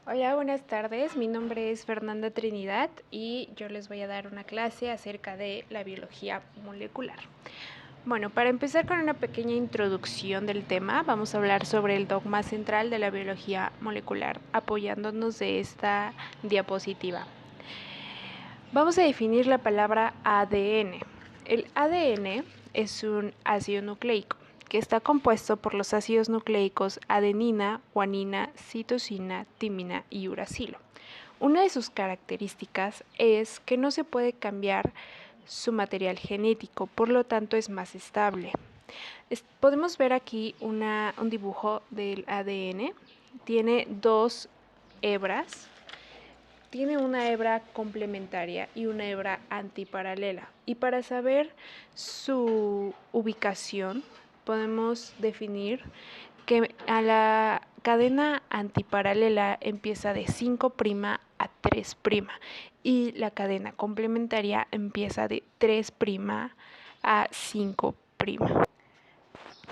Hola, buenas tardes. Mi nombre es Fernanda Trinidad y yo les voy a dar una clase acerca de la biología molecular. Bueno, para empezar con una pequeña introducción del tema, vamos a hablar sobre el dogma central de la biología molecular, apoyándonos de esta diapositiva. Vamos a definir la palabra ADN. El ADN es un ácido nucleico que está compuesto por los ácidos nucleicos adenina, guanina, citosina, timina y uracilo. Una de sus características es que no se puede cambiar su material genético, por lo tanto es más estable. Podemos ver aquí un dibujo del ADN. Tiene dos hebras. Tiene una hebra complementaria y una hebra antiparalela. Y para saber su ubicación, podemos definir que a la cadena antiparalela empieza de 5' a 3' y la cadena complementaria empieza de 3' a 5'.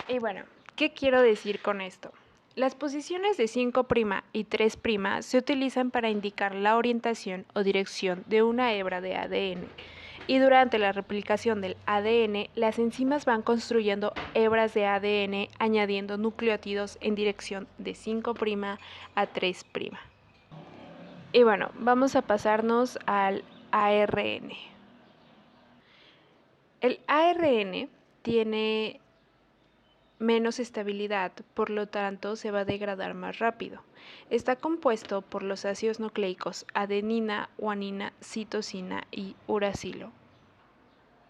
Y bueno, ¿qué quiero decir con esto? Las posiciones de 5' y 3' se utilizan para indicar la orientación o dirección de una hebra de ADN. Y durante la replicación del ADN, las enzimas van construyendo hebras de ADN añadiendo nucleótidos en dirección de 5' a 3'. Y bueno, vamos a pasarnos al ARN. El ARN tiene menos estabilidad, por lo tanto se va a degradar más rápido. Está compuesto por los ácidos nucleicos adenina, guanina, citosina y uracilo.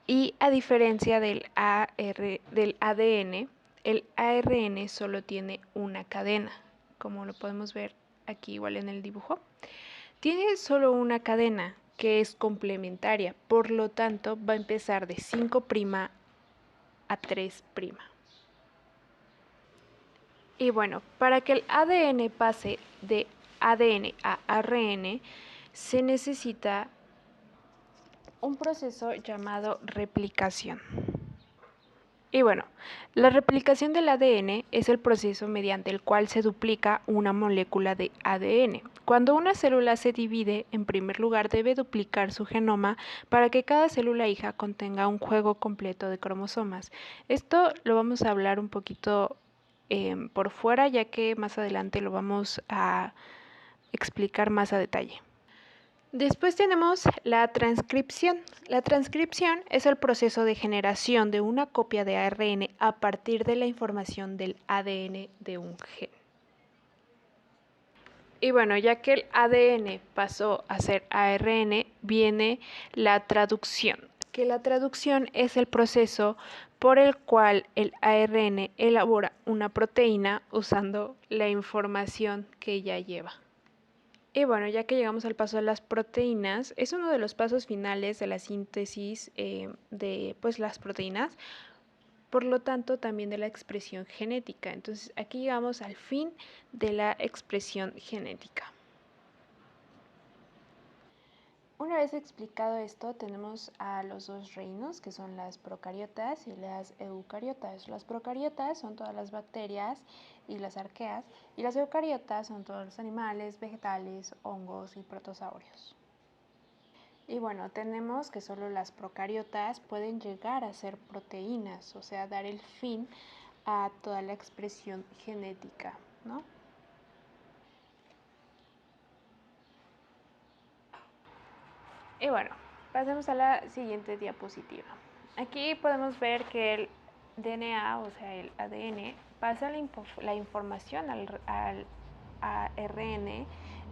Y a diferencia del ADN, el ARN solo tiene una cadena, como lo podemos ver aquí igual en el dibujo. Tiene solo una cadena que es complementaria, por lo tanto va a empezar de 5' a 3'. Y bueno, para que el ADN pase de ADN a ARN, se necesita un proceso llamado replicación. Y bueno, la replicación del ADN es el proceso mediante el cual se duplica una molécula de ADN. Cuando una célula se divide, en primer lugar debe duplicar su genoma para que cada célula hija contenga un juego completo de cromosomas. Esto lo vamos a hablar un poquito por fuera, ya que más adelante lo vamos a explicar más a detalle. Después tenemos la transcripción. La transcripción es el proceso de generación de una copia de ARN a partir de la información del ADN de un gen. Y bueno, ya que el ADN pasó a ser ARN, viene la traducción, que la traducción es el proceso por el cual el ARN elabora una proteína usando la información que ella lleva. Y bueno, ya que llegamos al paso de las proteínas, es uno de los pasos finales de la síntesis de las proteínas, por lo tanto también de la expresión genética. Entonces aquí llegamos al fin de la expresión genética. Una vez explicado esto, tenemos a los dos reinos, que son las procariotas y las eucariotas. Las procariotas son todas las bacterias y las arqueas, y las eucariotas son todos los animales, vegetales, hongos y protozoarios. Y bueno, tenemos que solo las procariotas pueden llegar a ser proteínas, o sea, dar el fin a toda la expresión genética, ¿no? Y bueno, pasemos a la siguiente diapositiva. Aquí podemos ver que el DNA, o sea, el ADN, pasa la información al ARN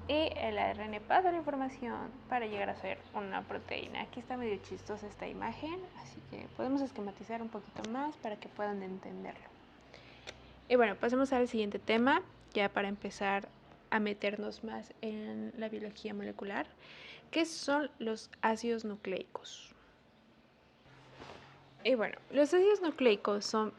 y el ARN pasa la información para llegar a ser una proteína. Aquí está medio chistosa esta imagen, así que podemos esquematizar un poquito más para que puedan entenderlo. Y bueno, pasemos al siguiente tema, ya para empezar a meternos más en la biología molecular. ¿Qué son los ácidos nucleicos? Y bueno, los ácidos nucleicos son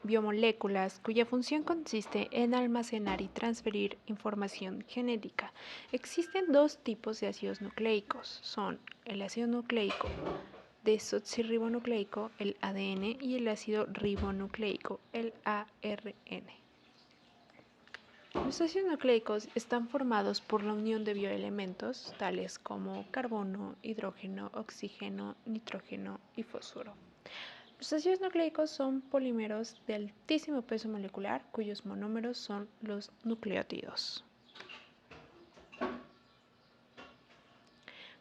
biomoléculas cuya función consiste en almacenar y transferir información genética. Existen dos tipos de ácidos nucleicos, son el ácido nucleico desoxirribonucleico, el ADN, y el ácido ribonucleico, el ARN. Los ácidos nucleicos están formados por la unión de bioelementos tales como carbono, hidrógeno, oxígeno, nitrógeno y fósforo. Los ácidos nucleicos son polímeros de altísimo peso molecular cuyos monómeros son los nucleótidos.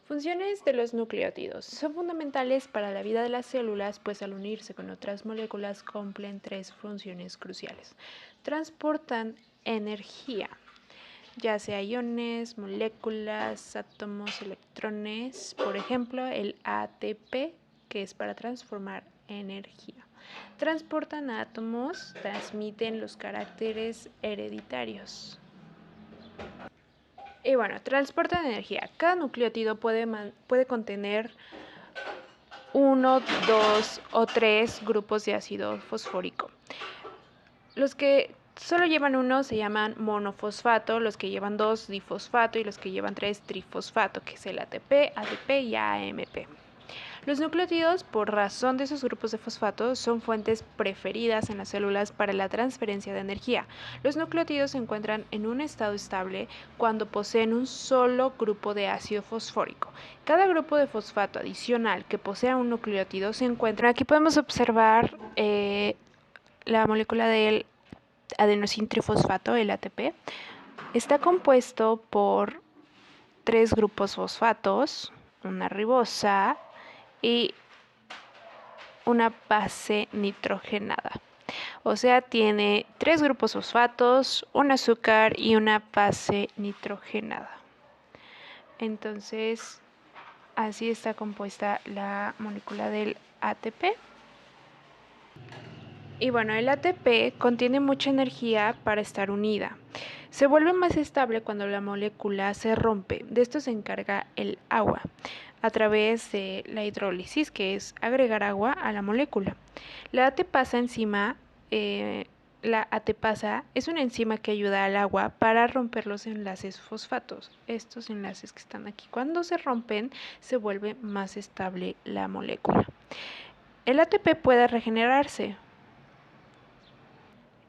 Funciones de los nucleótidos. Son fundamentales para la vida de las células, pues al unirse con otras moléculas cumplen tres funciones cruciales. Transportan energía, ya sea iones, moléculas, átomos, electrones, por ejemplo, el ATP, que es para transformar energía. Transportan átomos, transmiten los caracteres hereditarios. Y bueno, transportan energía. Cada nucleótido puede contener 1, 2 o 3 grupos de ácido fosfórico. Los que solo llevan uno se llaman monofosfato, los que llevan 2 difosfato y los que llevan 3 trifosfato, que es el ATP, ADP y AMP. Los nucleótidos, por razón de sus grupos de fosfato, son fuentes preferidas en las células para la transferencia de energía. Los nucleótidos se encuentran en un estado estable cuando poseen un solo grupo de ácido fosfórico. Cada grupo de fosfato adicional que posea un nucleótido se encuentra. Aquí podemos observar la molécula del adenosintrifosfato, el ATP. Está compuesto por 3 grupos fosfatos, una ribosa y una base nitrogenada. O sea, tiene 3 grupos fosfatos, un azúcar y una base nitrogenada. Entonces, así está compuesta la molécula del ATP. Y bueno, el ATP contiene mucha energía para estar unida. Se vuelve más estable cuando la molécula se rompe. De esto se encarga el agua, a través de la hidrólisis, que es agregar agua a la molécula. La ATPasa es una enzima que ayuda al agua para romper los enlaces fosfatos. Estos enlaces que están aquí, cuando se rompen, se vuelve más estable la molécula. El ATP puede regenerarse.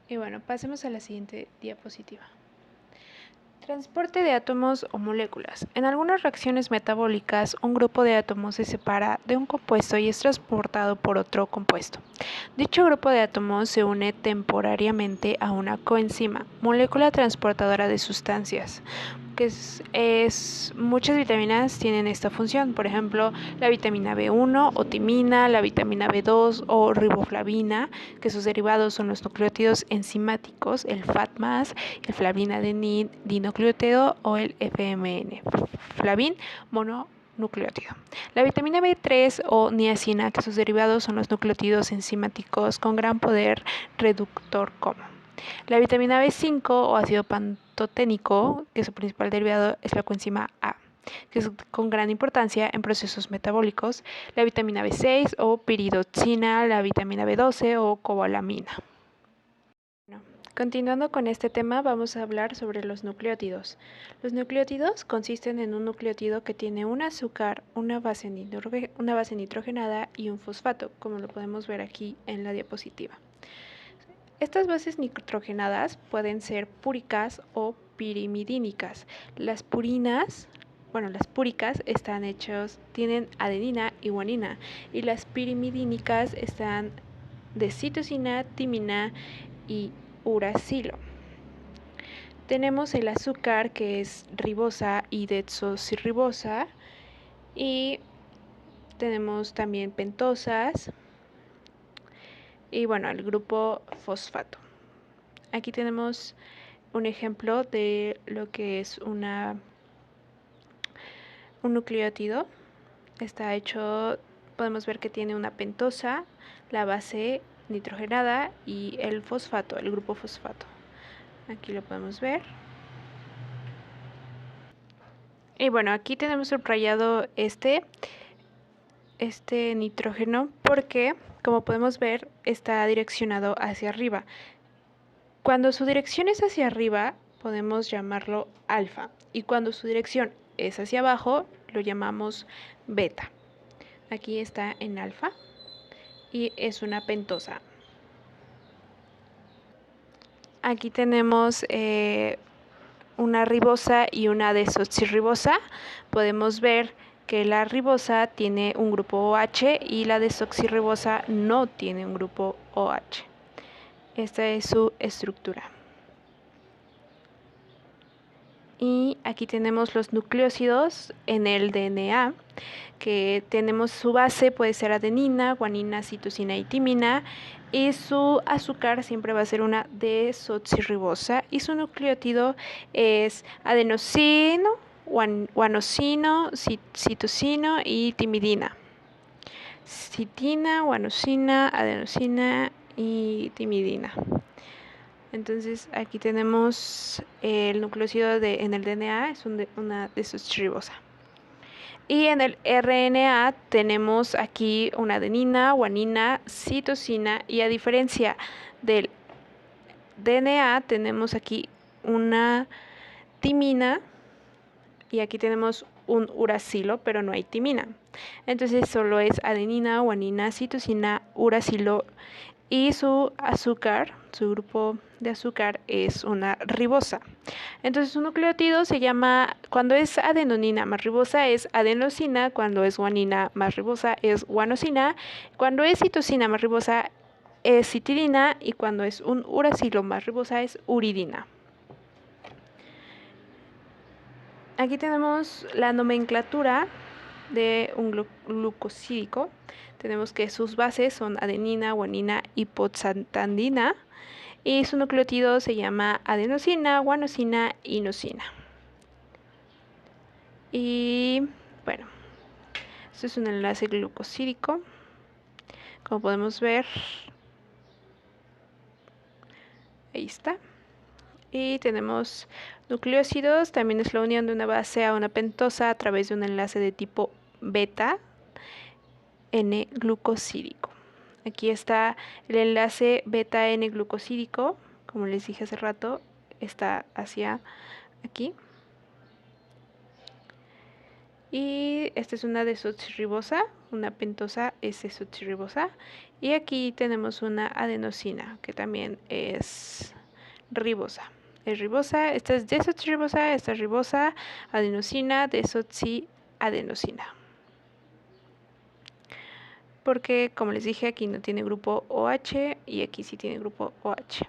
Y bueno, pasemos a la siguiente diapositiva. Transporte de átomos o moléculas. En algunas reacciones metabólicas, un grupo de átomos se separa de un compuesto y es transportado por otro compuesto. Dicho grupo de átomos se une temporariamente a una coenzima, molécula transportadora de sustancias, muchas vitaminas tienen esta función. Por ejemplo, la vitamina B1 o timina, la vitamina B2 o riboflavina, que sus derivados son los nucleótidos enzimáticos, el FAT+, el flavina-adenina dinucleótido o el FMN, flavin mononucleótido. La vitamina B3 o niacina, que sus derivados son los nucleótidos enzimáticos con gran poder reductor común. La vitamina B5 o ácido pantoténico, que su principal derivado es la coenzima A, que es con gran importancia en procesos metabólicos. La vitamina B6 o piridoxina, la vitamina B12 o cobalamina. Continuando con este tema, vamos a hablar sobre los nucleótidos. Los nucleótidos consisten en un nucleótido que tiene un azúcar, una base nitrogenada y un fosfato, como lo podemos ver aquí en la diapositiva. Estas bases nitrogenadas pueden ser púricas o pirimidínicas. Las púricas tienen adenina y guanina, y las pirimidínicas están de citosina, timina y uracilo. Tenemos el azúcar, que es ribosa y desoxirribosa, y tenemos también pentosas y bueno, el grupo fosfato. Aquí tenemos un ejemplo de lo que es un nucleótido. Está hecho, podemos ver que tiene una pentosa, la base nitrogenada y el fosfato, el grupo fosfato. Aquí lo podemos ver. Y bueno, aquí tenemos subrayado este nitrógeno porque, como podemos ver, está direccionado hacia arriba. Cuando su dirección es hacia arriba, podemos llamarlo alfa, y cuando su dirección es hacia abajo, lo llamamos beta. Aquí está en alfa y es una pentosa. Aquí tenemos una ribosa y una desoxirribosa. Podemos ver que la ribosa tiene un grupo OH y la desoxirribosa no tiene un grupo OH. Esta es su estructura. Y aquí tenemos los nucleósidos en el DNA, que tenemos su base, puede ser adenina, guanina, citosina y timina, y su azúcar siempre va a ser una desoxirribosa, y su nucleótido es adenosino, guanosino, citosino y timidina. Citina, guanosina, adenosina y timidina. Entonces aquí tenemos el nucleósido en el DNA, es una desoxirribosa. Y en el RNA tenemos aquí una adenina, guanina, citosina, y a diferencia del DNA tenemos aquí una timina y aquí tenemos un uracilo, pero no hay timina. Entonces solo es adenina, guanina, citosina, uracilo, y su azúcar, su grupo de azúcar es una ribosa. Entonces un nucleótido se llama, cuando es adenonina más ribosa es adenosina, cuando es guanina más ribosa es guanosina, cuando es citosina más ribosa es citidina, y cuando es un uracilo más ribosa es uridina. Aquí tenemos la nomenclatura de un glucosídico. Tenemos que sus bases son adenina, guanina y pozantandina, y su nucleótido se llama adenosina, guanosina, inosina. Y bueno, este es un enlace glucosídico, como podemos ver, ahí está. Y tenemos nucleósidos, también es la unión de una base a una pentosa a través de un enlace de tipo beta N-glucosídico. Aquí está el enlace beta N-glucosídico, como les dije hace rato, está hacia aquí. Y esta es una desoxirribosa, una pentosa es desoxirribosa. Y aquí tenemos una adenosina, que también es ribosa. Es ribosa, esta es desoxirribosa, esta es ribosa, adenosina, desoxiadenosina. Porque, como les dije, aquí no tiene grupo OH y aquí sí tiene grupo OH.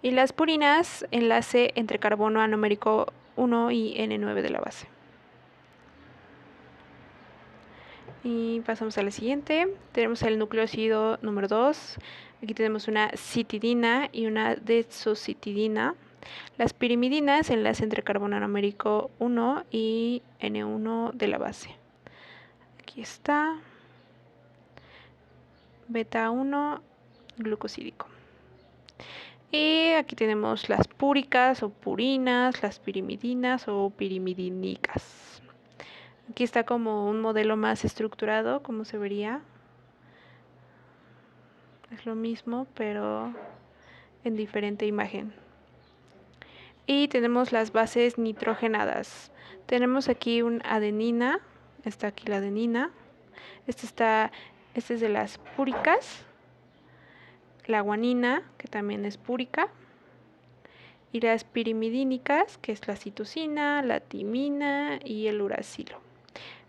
Y las purinas, enlace entre carbono anomérico 1 y N9 de la base. Y pasamos a la siguiente. Tenemos el nucleósido número 2. Aquí tenemos una citidina y una desoxitidina. Las pirimidinas, enlace entre carbono anomérico 1 y N1 de la base. Aquí está. Beta 1 glucosídico. Y aquí tenemos las púricas o purinas, las pirimidinas o pirimidínicas. Aquí está como un modelo más estructurado, como se vería. Es lo mismo, pero en diferente imagen. Y tenemos las bases nitrogenadas. Tenemos aquí una adenina, está aquí la adenina. Esta es de las púricas. La guanina, que también es púrica. Y las pirimidínicas, que es la citosina, la timina y el uracilo.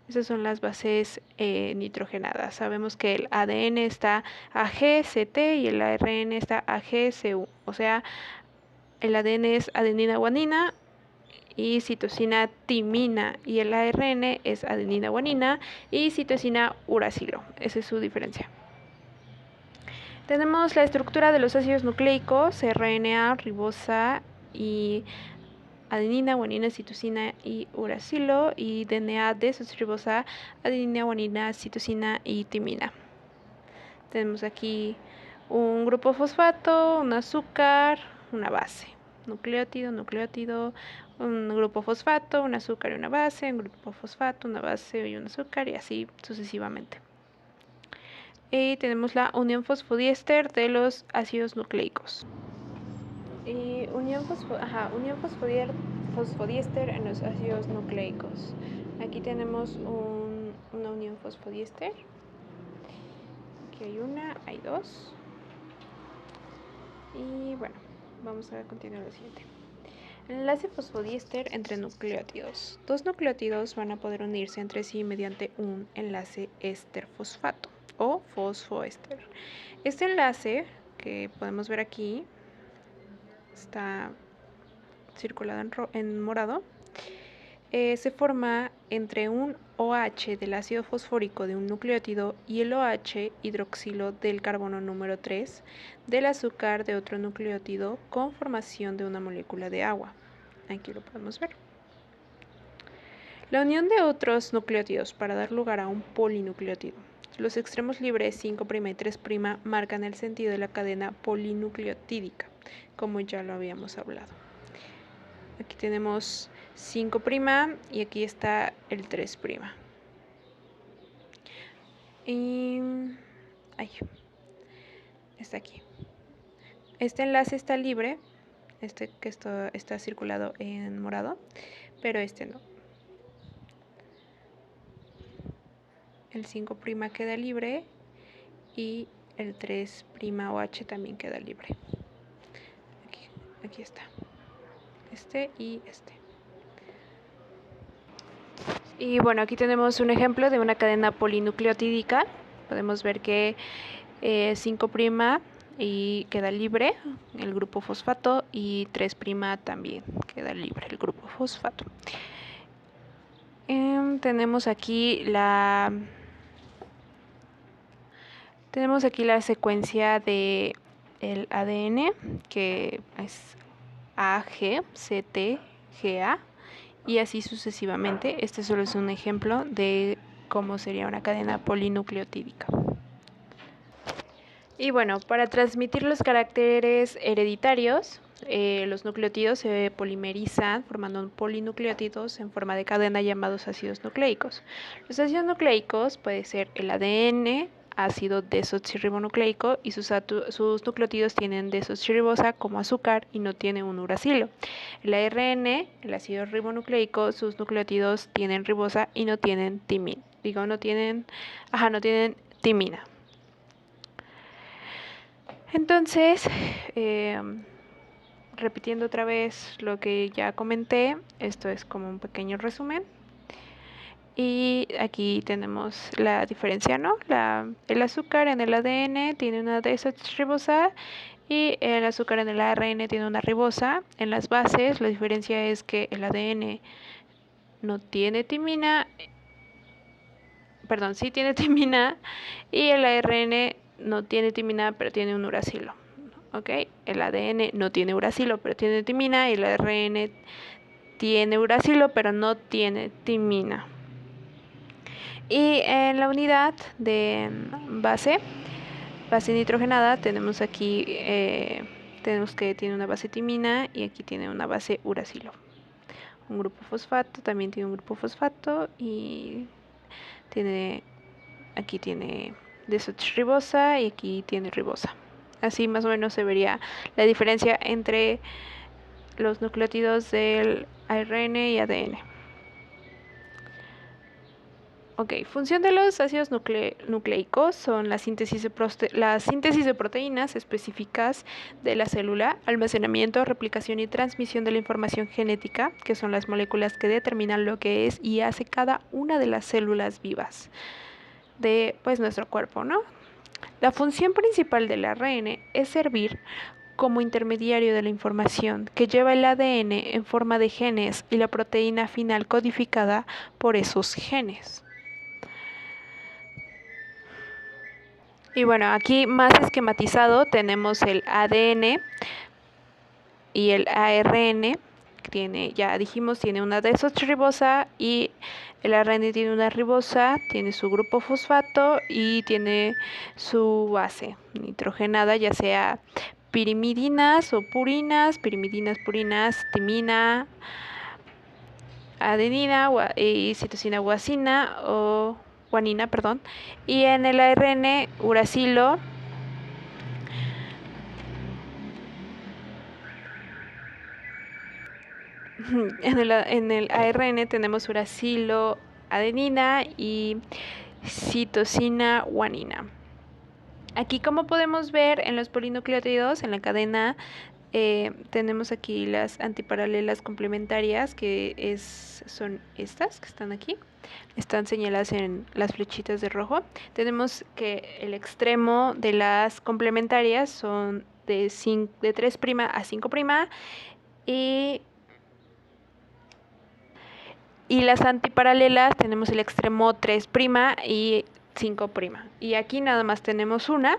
Esas son las bases nitrogenadas. Sabemos que el ADN está AGCT y el ARN está AGCU. O sea, el ADN es adenina guanina y citosina timina, y el ARN es adenina guanina y citosina uracilo. Esa es su diferencia. Tenemos la estructura de los ácidos nucleicos, RNA, ribosa y adenina, guanina, citosina y uracilo, y DNA desoxirribosa, adenina, guanina, citosina y timina. Tenemos aquí un grupo fosfato, un azúcar, una base, nucleótido, un grupo fosfato, un azúcar y una base, un grupo fosfato, una base y un azúcar, y así sucesivamente. Y tenemos la unión fosfodiéster de los ácidos nucleicos. Y unión fosfodiéster en los ácidos nucleicos. Aquí tenemos una unión fosfodiéster. Aquí hay una, hay dos. Y bueno, vamos a continuar lo siguiente. El enlace fosfodiéster entre nucleótidos. Dos nucleótidos van a poder unirse entre sí mediante un enlace éster-fosfato o fosfoéster. Este enlace que podemos ver aquí está circulado en morado. Se forma entre un OH del ácido fosfórico de un nucleótido y el OH hidroxilo del carbono número 3 del azúcar de otro nucleótido con formación de una molécula de agua. Aquí lo podemos ver. La unión de otros nucleótidos para dar lugar a un polinucleótido. Los extremos libres 5' y 3' marcan el sentido de la cadena polinucleotídica, como ya lo habíamos hablado. Aquí tenemos 5' y aquí está el 3'. Y está aquí. Este enlace está libre, que está circulado en morado, pero este no. El 5' queda libre y el 3' OH también queda libre. Aquí está. Este y este. Y bueno, aquí tenemos un ejemplo de una cadena polinucleotídica. Podemos ver que 5' y queda libre el grupo fosfato y 3' también queda libre el grupo fosfato. Tenemos aquí la secuencia de el ADN, que es AG, CT, GA, y así sucesivamente. Este solo es un ejemplo de cómo sería una cadena polinucleotídica. Y bueno, para transmitir los caracteres hereditarios, los nucleótidos se polimerizan formando polinucleótidos en forma de cadena llamados ácidos nucleicos. Los ácidos nucleicos puede ser el ADN, ácido desoxirribonucleico, y sus nucleótidos tienen desoxirribosa como azúcar y no tiene un uracilo. El ARN, el ácido ribonucleico, sus nucleótidos tienen ribosa y no tienen no tienen timina. Entonces, repitiendo otra vez lo que ya comenté, esto es como un pequeño resumen. Y aquí tenemos la diferencia, ¿no? El azúcar en el ADN tiene una desoxirribosa y el azúcar en el ARN tiene una ribosa. En las bases, la diferencia es que el ADN no tiene timina, sí tiene timina, y el ARN no tiene timina, pero tiene un uracilo. ¿Ok? El ADN no tiene uracilo, pero tiene timina, y el ARN tiene uracilo, pero no tiene timina. Y en la unidad de base nitrogenada, tenemos aquí, tenemos que tiene una base timina y aquí tiene una base uracilo. Un grupo fosfato también tiene un grupo fosfato y aquí tiene desoxirribosa y aquí tiene ribosa. Así más o menos se vería la diferencia entre los nucleótidos del ARN y ADN. Ok, función de los ácidos nucleicos son la síntesis de proteínas específicas de la célula, almacenamiento, replicación y transmisión de la información genética, que son las moléculas que determinan lo que es y hace cada una de las células vivas de nuestro cuerpo, ¿no? La función principal del ARN es servir como intermediario de la información que lleva el ADN en forma de genes y la proteína final codificada por esos genes. Y bueno, aquí más esquematizado tenemos el ADN y el ARN. Ya dijimos, tiene una desoxirribosa y el ARN tiene una ribosa, tiene su grupo fosfato y tiene su base nitrogenada, ya sea pirimidinas o purinas, purinas, timina, adenina y citosina guanina o guanina, y en el ARN uracilo, en el ARN tenemos uracilo, adenina y citosina guanina. Aquí, como podemos ver en los polinucleótidos, en la cadena Tenemos aquí las antiparalelas complementarias, que son estas que están aquí. Están señaladas en las flechitas de rojo. Tenemos que el extremo de las complementarias son de 3' a 5', y las antiparalelas tenemos el extremo 3' y 5'. Y aquí nada más tenemos una,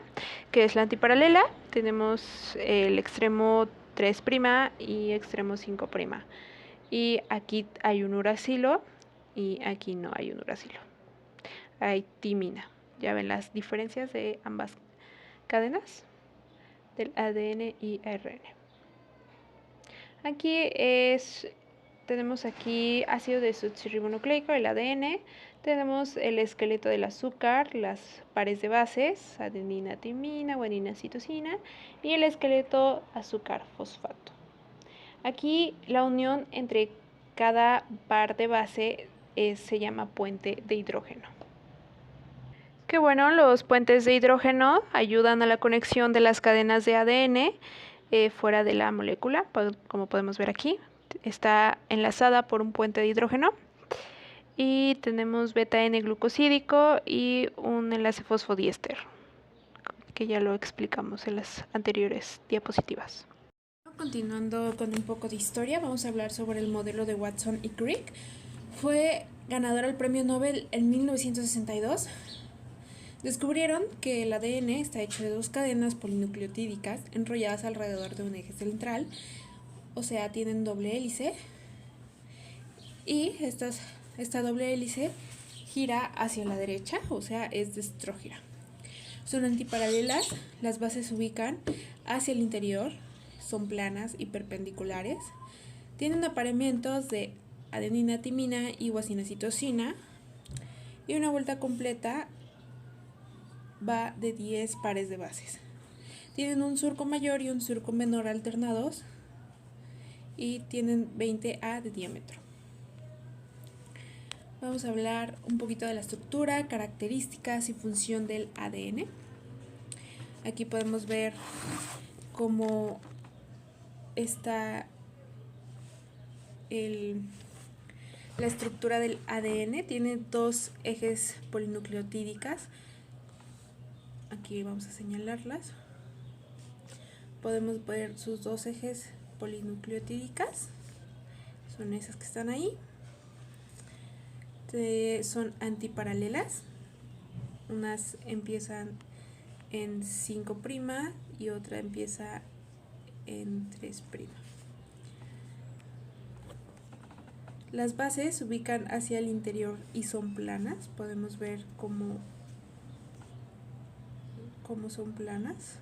que es la antiparalela. Tenemos el extremo 3' y extremo 5'. Y aquí hay un uracilo y aquí no hay un uracilo. Hay timina. Ya ven las diferencias de ambas cadenas del ADN y ARN. Aquí tenemos aquí ácido desoxirribonucleico, el ADN. Tenemos el esqueleto del azúcar, las pares de bases, adenina, timina, guanina, citosina, y el esqueleto azúcar-fosfato. Aquí la unión entre cada par de base se llama puente de hidrógeno. Que bueno, los puentes de hidrógeno ayudan a la conexión de las cadenas de ADN fuera de la molécula, como podemos ver aquí. Está enlazada por un puente de hidrógeno. Y tenemos beta-N-glucosídico y un enlace fosfodiéster, que ya lo explicamos en las anteriores diapositivas. Continuando con un poco de historia, vamos a hablar sobre el modelo de Watson y Crick. Fue ganador al premio Nobel en 1962. Descubrieron que el ADN está hecho de 2 cadenas polinucleotídicas enrolladas alrededor de un eje central, o sea, tienen doble hélice, y esta doble hélice gira hacia la derecha, o sea, es destrógira. Son antiparalelas, las bases se ubican hacia el interior, son planas y perpendiculares, tienen apareamientos de adenina, timina y guasina, citosina, y una vuelta completa va de 10 pares de bases. Tienen un surco mayor y un surco menor alternados y tienen 20 A de diámetro. Vamos a hablar un poquito de la estructura, características y función del ADN. Aquí podemos ver cómo está la estructura del ADN. Tiene 2 ejes polinucleotídicas. Aquí vamos a señalarlas. Podemos ver sus 2 ejes polinucleotídicas. Son esas que están ahí. Son antiparalelas. Unas empiezan en 5' y otra empieza en 3'. Las bases se ubican hacia el interior y son planas. Podemos ver cómo son planas.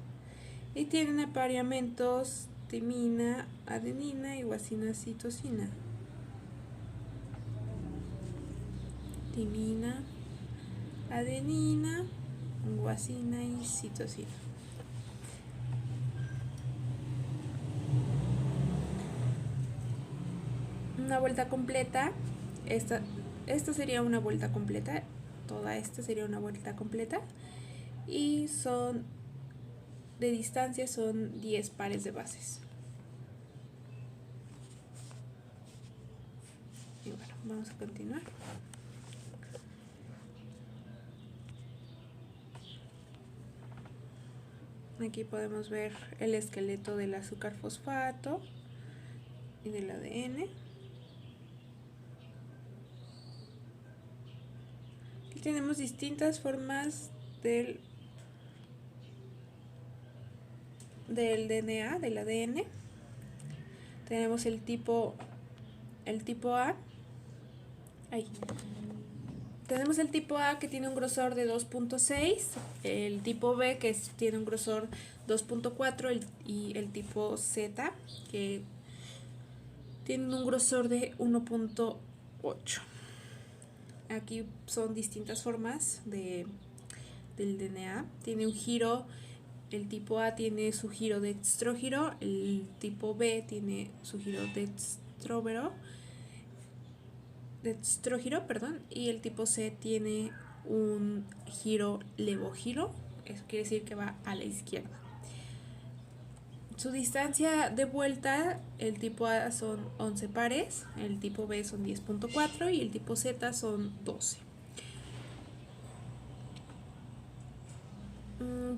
Y tienen apareamientos timina, adenina y guasina, citosina. Timina, adenina, guasina y citosina. Una vuelta completa, esta sería una vuelta completa, toda esta sería una vuelta completa, y de distancia son 10 pares de bases. Y bueno, vamos a continuar. Aquí podemos ver el esqueleto del azúcar fosfato y del ADN. Aquí tenemos distintas formas del DNA, del ADN. Tenemos el tipo A. Tenemos el tipo A, que tiene un grosor de 2.6, el tipo B, que tiene un grosor 2.4, y el tipo Z, que tiene un grosor de 1.8. Aquí son distintas formas del DNA. Tiene un giro. El tipo A tiene su giro dextrógiro, el tipo B tiene su giro dextrógiro, y el tipo C tiene un giro levógiro. Eso quiere decir que va a la izquierda. Su distancia de vuelta, el tipo A son 11 pares, el tipo B son 10.4 y el tipo Z son 12.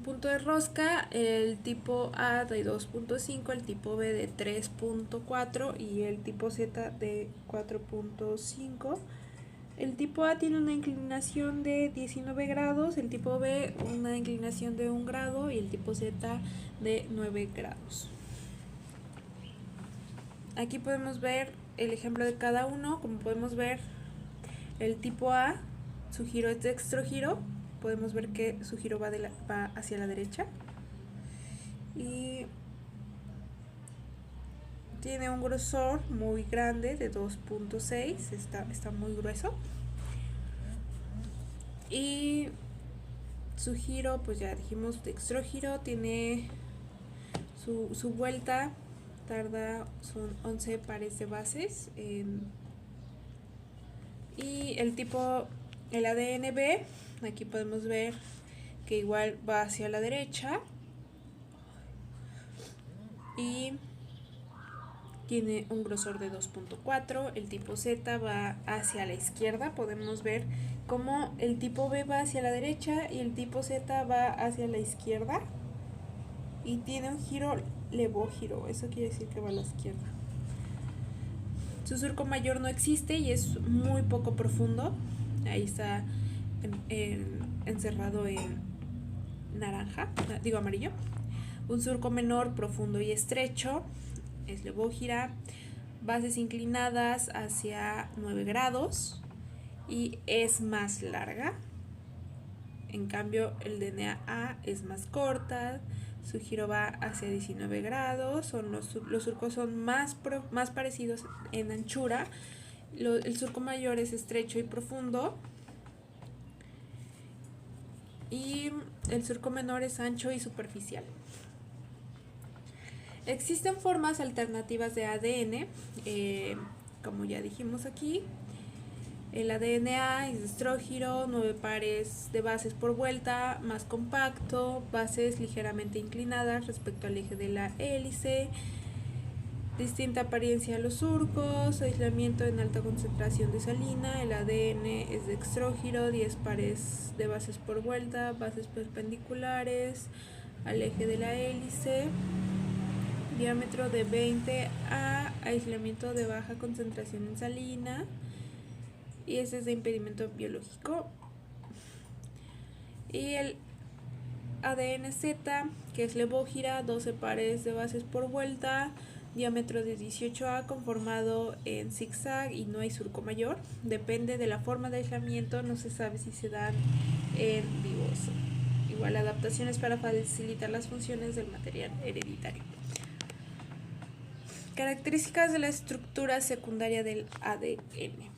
Punto de rosca, el tipo A de 2.5, el tipo B de 3.4 y el tipo Z de 4.5. El tipo A tiene una inclinación de 19 grados, el tipo B una inclinación de 1 grado y el tipo Z de 9 grados. Aquí podemos ver el ejemplo de cada uno. Como podemos ver, el tipo A, su giro es dextrogiro. Podemos ver que su giro va hacia la derecha. Y tiene un grosor muy grande de 2.6, está muy grueso. Y su giro, pues ya dijimos dextrógiro, tiene su vuelta, son 11 pares de bases. Y el ADN-B, aquí podemos ver que igual va hacia la derecha y tiene un grosor de 2.4. El tipo Z va hacia la izquierda. Podemos ver cómo el tipo B va hacia la derecha y el tipo Z va hacia la izquierda. Y tiene un giro levógiro. Eso quiere decir que va a la izquierda. Su surco mayor no existe y es muy poco profundo. Ahí está encerrado en naranja, digo amarillo. Un surco menor, profundo y estrecho, es levógira. Bases inclinadas hacia 9 grados y es más larga. En cambio, el DNA es más corta, su giro va hacia 19 grados, los surcos son más parecidos en anchura. El surco mayor es estrecho y profundo y el surco menor es ancho y superficial. Existen formas alternativas de ADN, como ya dijimos aquí. El ADN-A es estrógiro, 9 pares de bases por vuelta, más compacto, bases ligeramente inclinadas respecto al eje de la hélice, distinta apariencia a los surcos, aislamiento en alta concentración de salina. El ADN es dextrógiro, 10 pares de bases por vuelta, bases perpendiculares al eje de la hélice, diámetro de 20 a aislamiento de baja concentración en salina. Y ese es de impedimento biológico. Y el ADN-Z, que es levógira, 12 pares de bases por vuelta, diámetro de 18A, conformado en zigzag y no hay surco mayor. Depende de la forma de aislamiento, no se sabe si se dan en vivos. Igual adaptaciones para facilitar las funciones del material hereditario. Características de la estructura secundaria del ADN.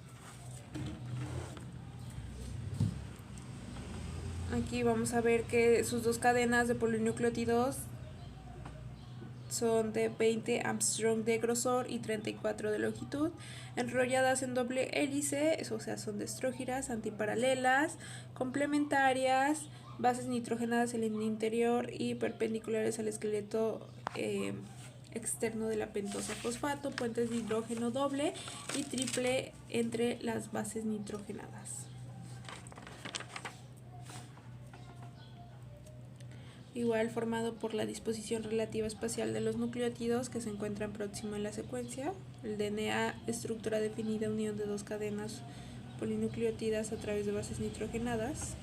Aquí vamos a ver que sus dos cadenas de polinucleótidos son de 20 Armstrong de grosor y 34 de longitud, enrolladas en doble hélice, o sea, son destrógiras, antiparalelas, complementarias, bases nitrogenadas en el interior y perpendiculares al esqueleto externo de la pentosa fosfato, puentes de hidrógeno doble y triple entre las bases nitrogenadas. Igual formado por la disposición relativa espacial de los nucleótidos que se encuentran próximo en la secuencia. El DNA, estructura definida, unión de dos cadenas polinucleótidas a través de bases nitrogenadas.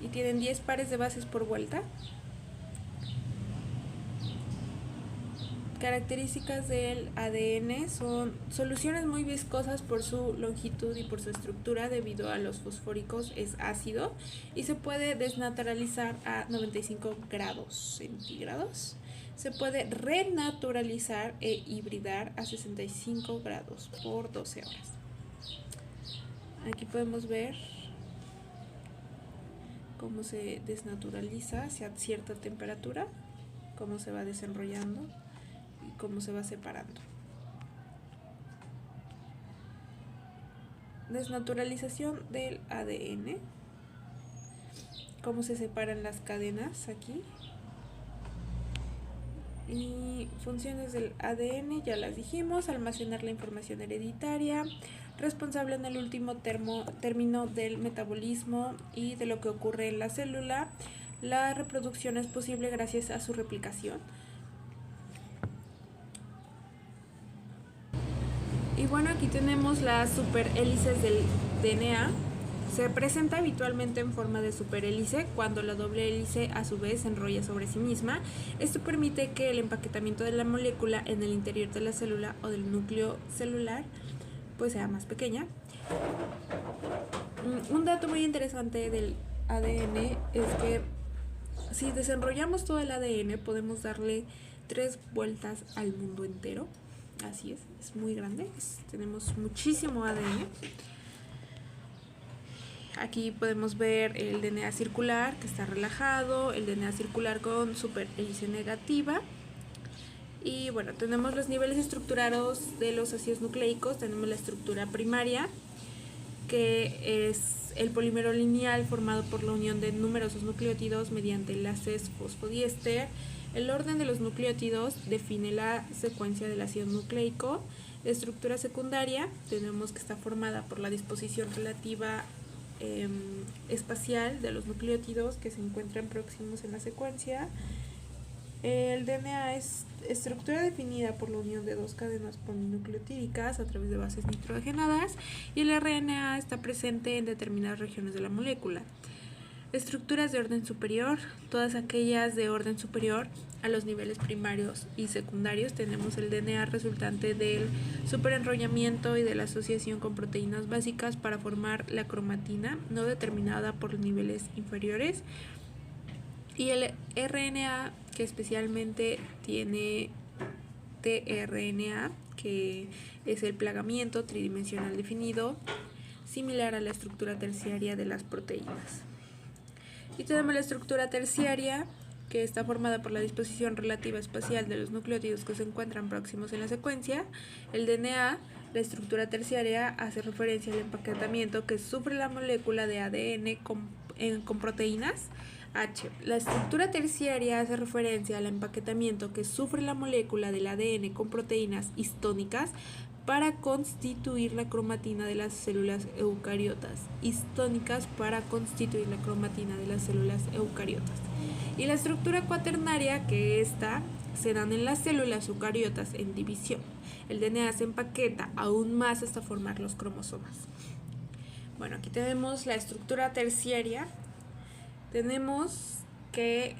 Y tienen 10 pares de bases por vuelta. Características del ADN son soluciones muy viscosas por su longitud y por su estructura debido a los fosfóricos, es ácido y se puede desnaturalizar a 95 grados centígrados. Se puede renaturalizar e hibridar a 65 grados por 12 horas. Aquí podemos ver cómo se desnaturaliza hacia cierta temperatura, cómo se va desenrollando, cómo se va separando. Desnaturalización del ADN. Cómo se separan las cadenas aquí. Y funciones del ADN ya las dijimos: almacenar la información hereditaria, responsable en el último término del metabolismo y de lo que ocurre en la célula. La reproducción es posible gracias a su replicación. Y bueno, aquí tenemos las superhélices del DNA. Se presenta habitualmente en forma de superhélice cuando la doble hélice a su vez se enrolla sobre sí misma. Esto permite que el empaquetamiento de la molécula en el interior de la célula o del núcleo celular pues sea más pequeña. Un dato muy interesante del ADN es que si desenrollamos todo el ADN podemos darle 3 vueltas al mundo entero. Así es muy grande, tenemos muchísimo ADN. Aquí podemos ver el DNA circular que está relajado, el DNA circular con superhélice negativa. Y bueno, tenemos los niveles estructurados de los ácidos nucleicos. Tenemos la estructura primaria, que es el polímero lineal formado por la unión de numerosos nucleótidos mediante enlaces fosfodiéster. El orden de los nucleótidos define la secuencia del ácido nucleico. La estructura secundaria tenemos que está formada por la disposición relativa espacial de los nucleótidos que se encuentran próximos en la secuencia. El DNA es estructura definida por la unión de 2 cadenas polinucleotídicas a través de bases nitrogenadas, y el RNA está presente en determinadas regiones de la molécula. Estructuras de orden superior, todas aquellas de orden superior a los niveles primarios y secundarios. Tenemos el DNA resultante del superenrollamiento y de la asociación con proteínas básicas para formar la cromatina, no determinada por los niveles inferiores. Y el RNA, que especialmente tiene tRNA, que es el plegamiento tridimensional definido, similar a la estructura terciaria de las proteínas. Y tenemos la estructura terciaria, que está formada por la disposición relativa espacial de los nucleótidos que se encuentran próximos en la secuencia. El DNA, la estructura terciaria, hace referencia al empaquetamiento que sufre la molécula de ADN con proteínas H. La estructura terciaria hace referencia al empaquetamiento que sufre la molécula del ADN con proteínas histónicas para constituir la cromatina de las células eucariotas. Histónicas para constituir la cromatina de las células eucariotas. Y la estructura cuaternaria, que esta se dan en las células eucariotas en división. El DNA se empaqueta aún más hasta formar los cromosomas. Bueno, aquí tenemos la estructura terciaria. Tenemos que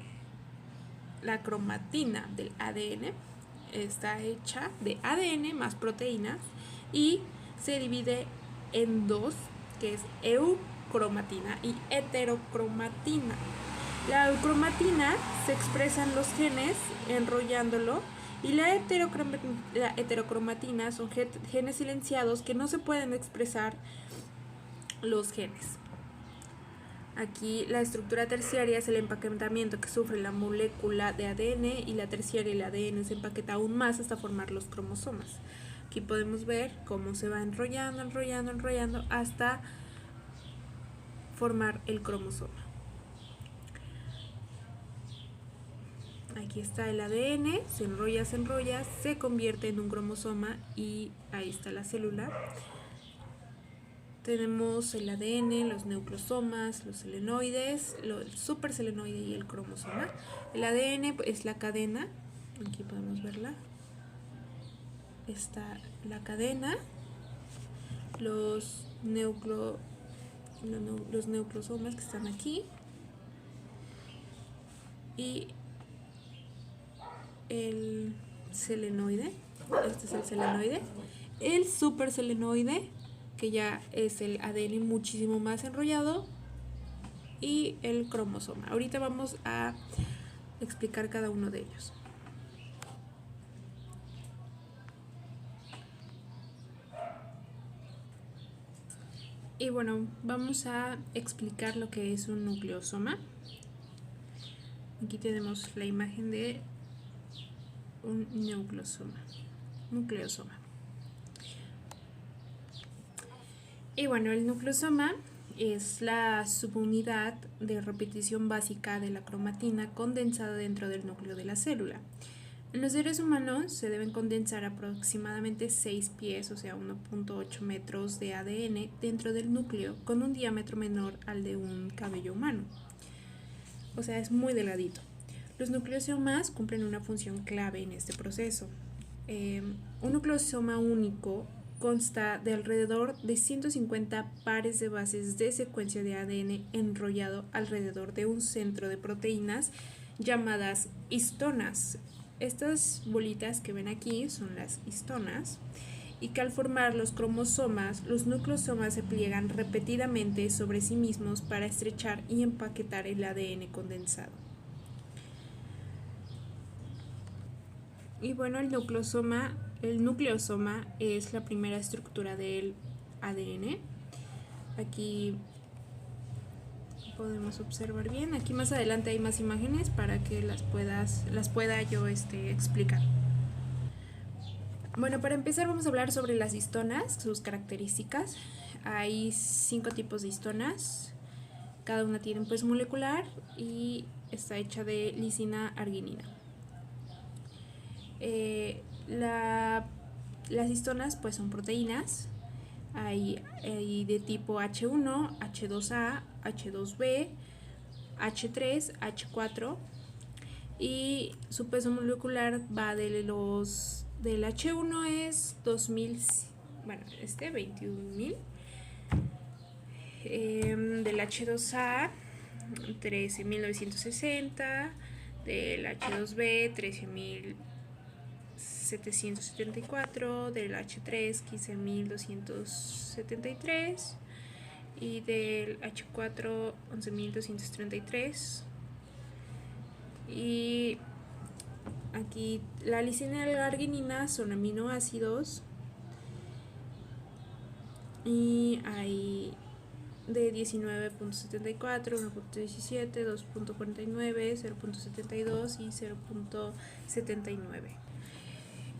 la cromatina del ADN está hecha de ADN más proteínas y se divide en 2, que es eucromatina y heterocromatina. La eucromatina se expresa en los genes enrollándolo, y la heterocromatina son genes silenciados que no se pueden expresar los genes. Aquí la estructura terciaria es el empaquetamiento que sufre la molécula de ADN, y la terciaria, el ADN, se empaqueta aún más hasta formar los cromosomas. Aquí podemos ver cómo se va enrollando hasta formar el cromosoma. Aquí está el ADN, se enrolla, se convierte en un cromosoma y ahí está la célula. Tenemos el ADN, los nucleosomas, los selenoides, el superselenoide y el cromosoma. El ADN es la cadena, aquí podemos verla. Está la cadena, los nucleosomas que están aquí, y el selenoide. Este es el selenoide. El superselenoide, que ya es el ADN muchísimo más enrollado, y el cromosoma. Ahorita vamos a explicar cada uno de ellos. Y bueno, vamos a explicar lo que es un nucleosoma. Aquí tenemos la imagen de un nucleosoma. Y bueno, el nucleosoma es la subunidad de repetición básica de la cromatina condensada dentro del núcleo de la célula. En los seres humanos se deben condensar aproximadamente 6 pies, o sea 1.8 metros de ADN dentro del núcleo con un diámetro menor al de un cabello humano. O sea, es muy delgadito. Los nucleosomas cumplen una función clave en este proceso. Un nucleosoma único consta de alrededor de 150 pares de bases de secuencia de ADN enrollado alrededor de un centro de proteínas llamadas histonas. Estas bolitas que ven aquí son las histonas, y que al formar los cromosomas, los nucleosomas se pliegan repetidamente sobre sí mismos para estrechar y empaquetar el ADN condensado. Y bueno, el nucleosoma es la primera estructura del ADN. Aquí podemos observar bien. Aquí más adelante hay más imágenes para que las pueda yo explicar. Bueno, para empezar vamos a hablar sobre las histonas, sus características. Hay 5 tipos de histonas. Cada una tiene un peso molecular y está hecha de lisina arginina. Las histonas pues son proteínas. Hay de tipo H1, H2A, H2B, H3, H4, y su peso molecular va del H1 es 2000, bueno, 21.000, del H2A 13.960, del H2B 13.774, del H3 15.273 y del H4 11.233. Y aquí la lisina y la arginina son aminoácidos, y hay de 19.74, 1.17, 2.49, 0.72 y 0.79.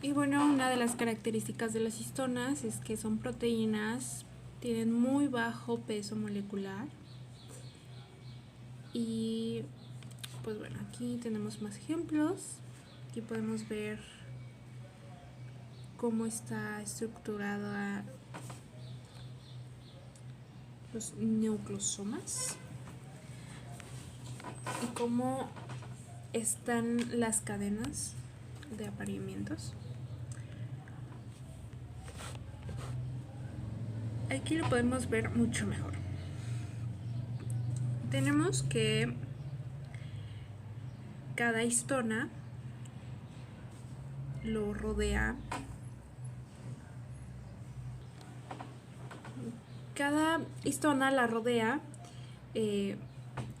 Y bueno, una de las características de las histonas es que son proteínas, tienen muy bajo peso molecular. Y pues bueno, aquí tenemos más ejemplos. Aquí podemos ver cómo está estructurada los nucleosomas y cómo están las cadenas de apareamientos. Aquí lo podemos ver mucho mejor. Tenemos que cada histona lo rodea. Cada histona la rodea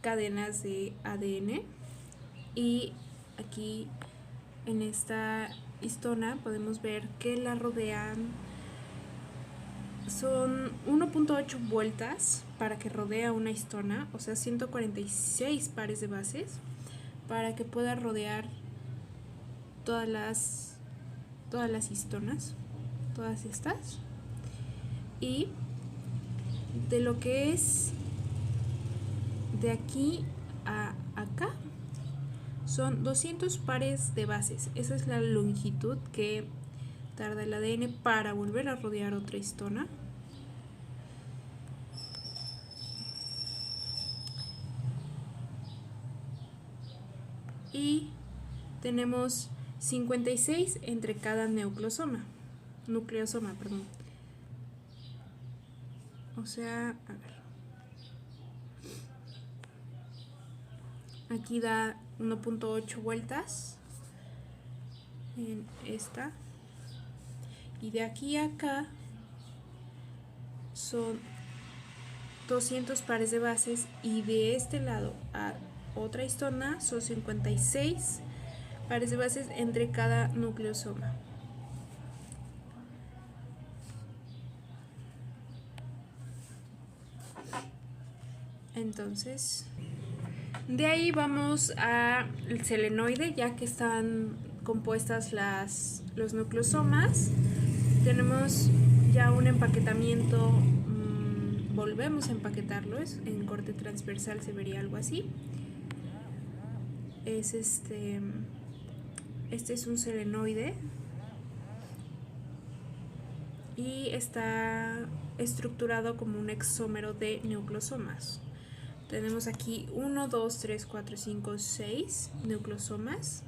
cadenas de ADN, y aquí en esta histona podemos ver que la rodean, son 1.8 vueltas para que rodea una histona, o sea 146 pares de bases para que pueda rodear todas las histonas, todas estas. Y de lo que es de aquí a acá son 200 pares de bases. Esa es la longitud que tarda el ADN para volver a rodear otra histona. Y tenemos 56 entre cada nucleosoma. O sea, a ver. Aquí da 1.8 vueltas en esta. Y de aquí a acá son 200 pares de bases, y de este lado a otra histona son 56 pares de bases entre cada nucleosoma. Entonces, de ahí vamos al selenoide, ya que están compuestas los nucleosomas. Tenemos ya un empaquetamiento, volvemos a empaquetarlo, en corte transversal se vería algo así. Es Este es un selenoide y está estructurado como un hexómero de nucleosomas. Tenemos aquí 1, 2, 3, 4, 5, 6 nucleosomas.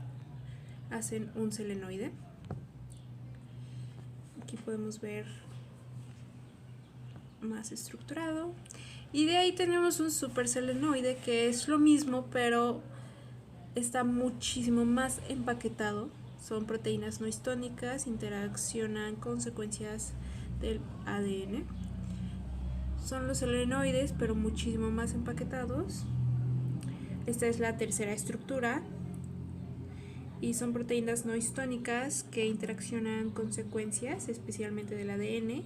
Hacen un selenoide. Aquí podemos ver más estructurado. Y de ahí tenemos un superselenoide que es lo mismo, pero está muchísimo más empaquetado. Son proteínas no histónicas, interaccionan con secuencias del ADN. Son los selenoides, pero muchísimo más empaquetados. Esta es la tercera estructura. Y son proteínas no histónicas que interaccionan con secuencias, especialmente del ADN.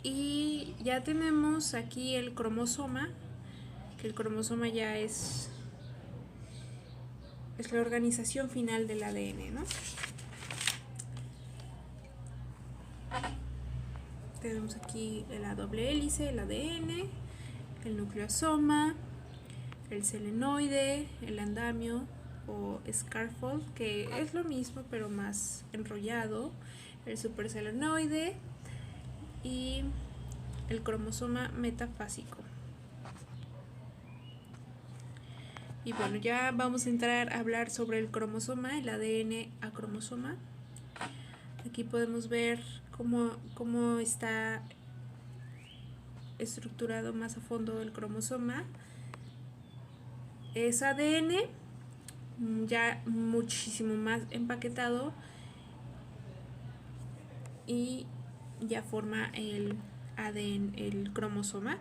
Y ya tenemos aquí el cromosoma, que el cromosoma ya es la organización final del ADN, ¿no? Tenemos aquí la doble hélice, el ADN, el nucleosoma, el selenoide, el andamio o scaffold, que es lo mismo pero más enrollado, el superselenoide y el cromosoma metafásico. Y bueno, ya vamos a entrar a hablar sobre el cromosoma, el ADN a cromosoma. Aquí podemos ver cómo está estructurado más a fondo el cromosoma. Es ADN ya muchísimo más empaquetado y ya forma el ADN, el cromosoma.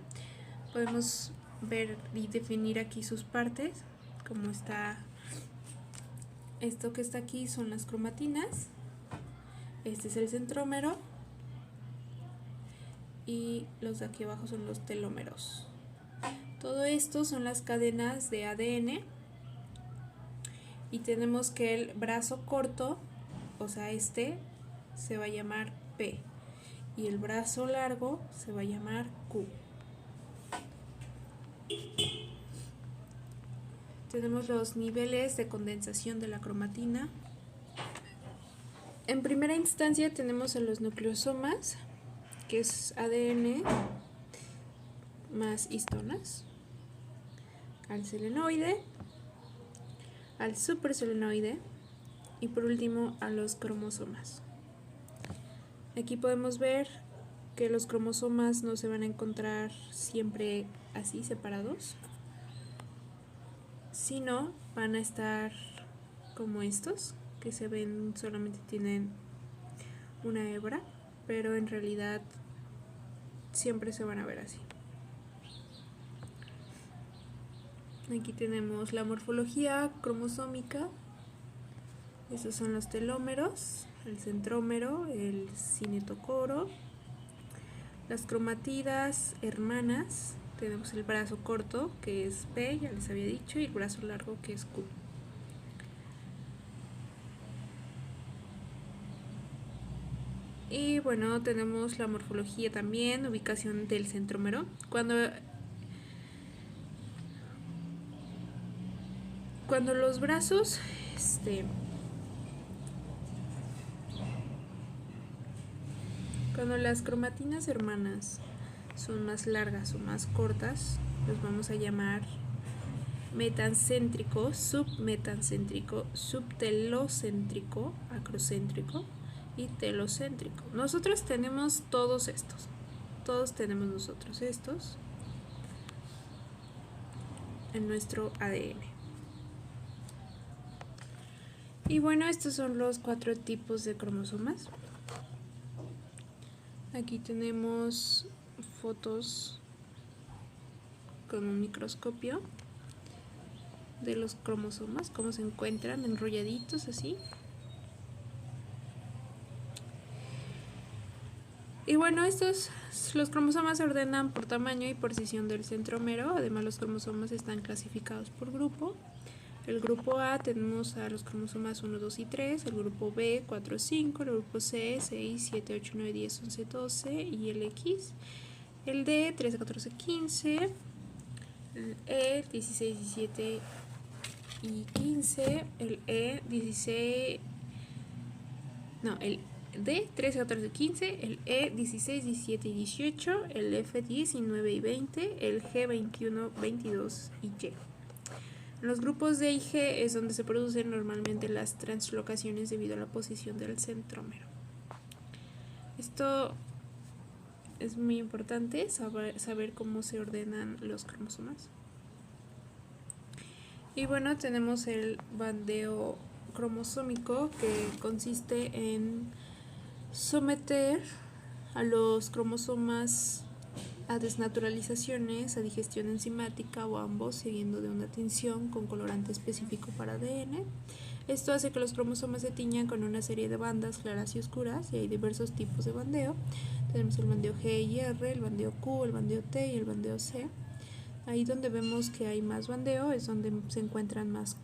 Podemos ver y definir aquí sus partes, como está. Esto que está aquí son las cromatinas, este es el centrómero y los de aquí abajo son los telómeros. Todo esto son las cadenas de ADN y tenemos que el brazo corto, o sea este, se va a llamar P y el brazo largo se va a llamar Q. Tenemos los niveles de condensación de la cromatina. En primera instancia tenemos a los nucleosomas, que es ADN más histonas, al selenoide, al superselenoide y por último a los cromosomas. Aquí podemos ver que los cromosomas no se van a encontrar siempre así separados, sino van a estar como estos, que se ven, solamente tienen una hebra, pero en realidad siempre se van a ver así. Aquí tenemos la morfología cromosómica. Estos son los telómeros, el centrómero, el cinetocoro, las cromatidas hermanas. Tenemos el brazo corto, que es P, ya les había dicho, y el brazo largo, que es Q. Y bueno, tenemos la morfología también, ubicación del centrómero. Cuando los brazos cuando las cromatinas hermanas son más largas o más cortas, los vamos a llamar metancéntrico, submetancéntrico, subtelocéntrico, acrocéntrico y telocéntrico. Nosotros tenemos todos estos. Todos tenemos nosotros estos en nuestro ADN. Y bueno, estos son los 4 tipos de cromosomas. Aquí tenemos fotos con un microscopio de los cromosomas, cómo se encuentran enrolladitos así. Y bueno, los cromosomas se ordenan por tamaño y posición del centrómero. Además, los cromosomas están clasificados por grupo. El grupo A tenemos a los cromosomas 1, 2 y 3, el grupo B 4, 5, el grupo C 6, 7, 8, 9, 10, 11, 12 y el X, el D 13, 14, 15, el E 16, 17 y 15, el E 16, no, el D 13, 14, 15, el E 16, 17 y 18, el F 19 y 20, el G 21, 22 y Y. En los grupos D y G es donde se producen normalmente las translocaciones debido a la posición del centrómero. Esto es muy importante, saber cómo se ordenan los cromosomas. Y bueno, tenemos el bandeo cromosómico, que consiste en someter a los cromosomas a desnaturalizaciones, a digestión enzimática o ambos, siguiendo de una tinción con colorante específico para ADN. Esto hace que los cromosomas se tiñan con una serie de bandas claras y oscuras, y hay diversos tipos de bandeo. Tenemos el bandeo G y R, el bandeo Q, el bandeo T y el bandeo C. Ahí donde vemos que hay más bandeo es donde se encuentran más